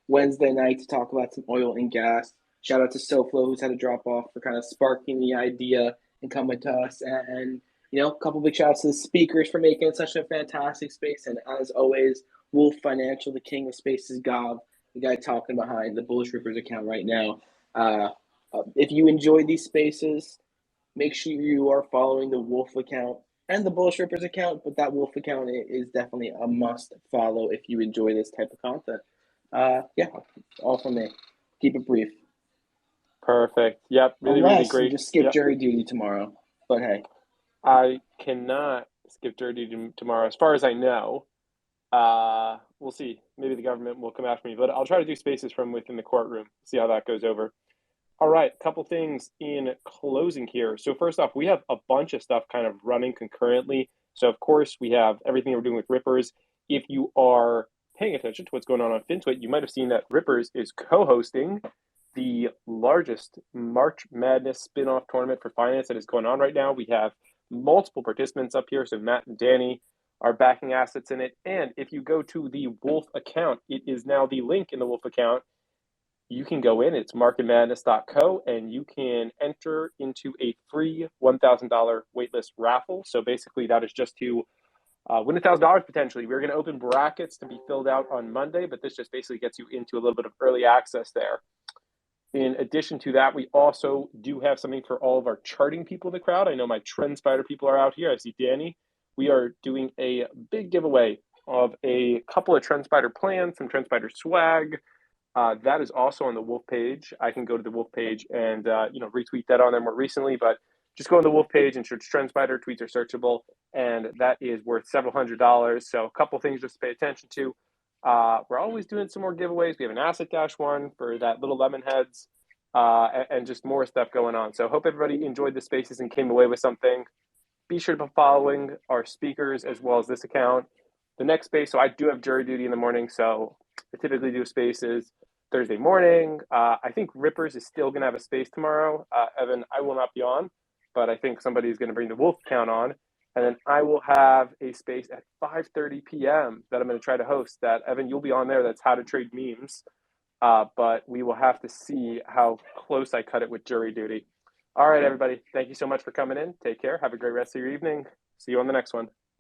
S4: Wednesday night to talk about some oil and gas. Shout out to SoFlo, who's had a drop off, for kind of sparking the idea and coming to us. And a couple big shout outs to the speakers for making it such a fantastic space. And as always, Wolf Financial, the king of spaces, Gav, the guy talking behind the Bullish Rippers account right now. If you enjoy these spaces, make sure you are following the Wolf account and the Bullish Rippers account, but that Wolf account is definitely a must follow if you enjoy this type of content. Yeah, all from me. Keep it brief.
S2: Perfect. Yep. Really,
S4: Unless
S2: really great.
S4: you just skip jury duty tomorrow. But hey.
S2: I cannot skip jury duty tomorrow. As far as I know, we'll see. Maybe the government will come after me, but I'll try to do spaces from within the courtroom, see how that goes over. All right, a couple things in closing here. So first off, we have a bunch of stuff kind of running concurrently. So of course, we have everything we're doing with Rippers. If you are paying attention to what's going on FinTwit, you might have seen that Rippers is co-hosting the largest March Madness spin-off tournament for finance that is going on right now. We have multiple participants up here. So Matt and Danny are backing assets in it. And if you go to the Wolf account, it is now the link in the Wolf account. You can go in, it's marketmadness.co, and you can enter into a free $1,000 waitlist raffle. So basically, that is just to win $1,000 potentially. We're going to open brackets to be filled out on Monday, but this just basically gets you into a little bit of early access there. In addition to that, we also do have something for all of our charting people in the crowd. I know my TrendSpider people are out here. I see Danny. We are doing a big giveaway of a couple of TrendSpider plans, some TrendSpider swag. That is also on the Wolf page. I can go to the Wolf page and retweet that on there more recently, but just go on the Wolf page and search TrendSpider. Tweets are searchable, and that is worth several $100s. So a couple things just to pay attention to. We're always doing some more giveaways. We have an Asset Dash one for that little lemon heads, and just more stuff going on. So hope everybody enjoyed the spaces and came away with something. Be sure to be following our speakers as well as this account. The next space, so I do have jury duty in the morning, so I typically do spaces Thursday morning. I think Rippers is still going to have a space tomorrow. Evan, I will not be on, but I think somebody is going to bring the Wolf account on. And then I will have a space at 5:30 p.m. that I'm going to try to host. That, Evan, you'll be on there. That's how to trade memes. But we will have to see how close I cut it with jury duty. All right, everybody. Thank you so much for coming in. Take care. Have a great rest of your evening. See you on the next one.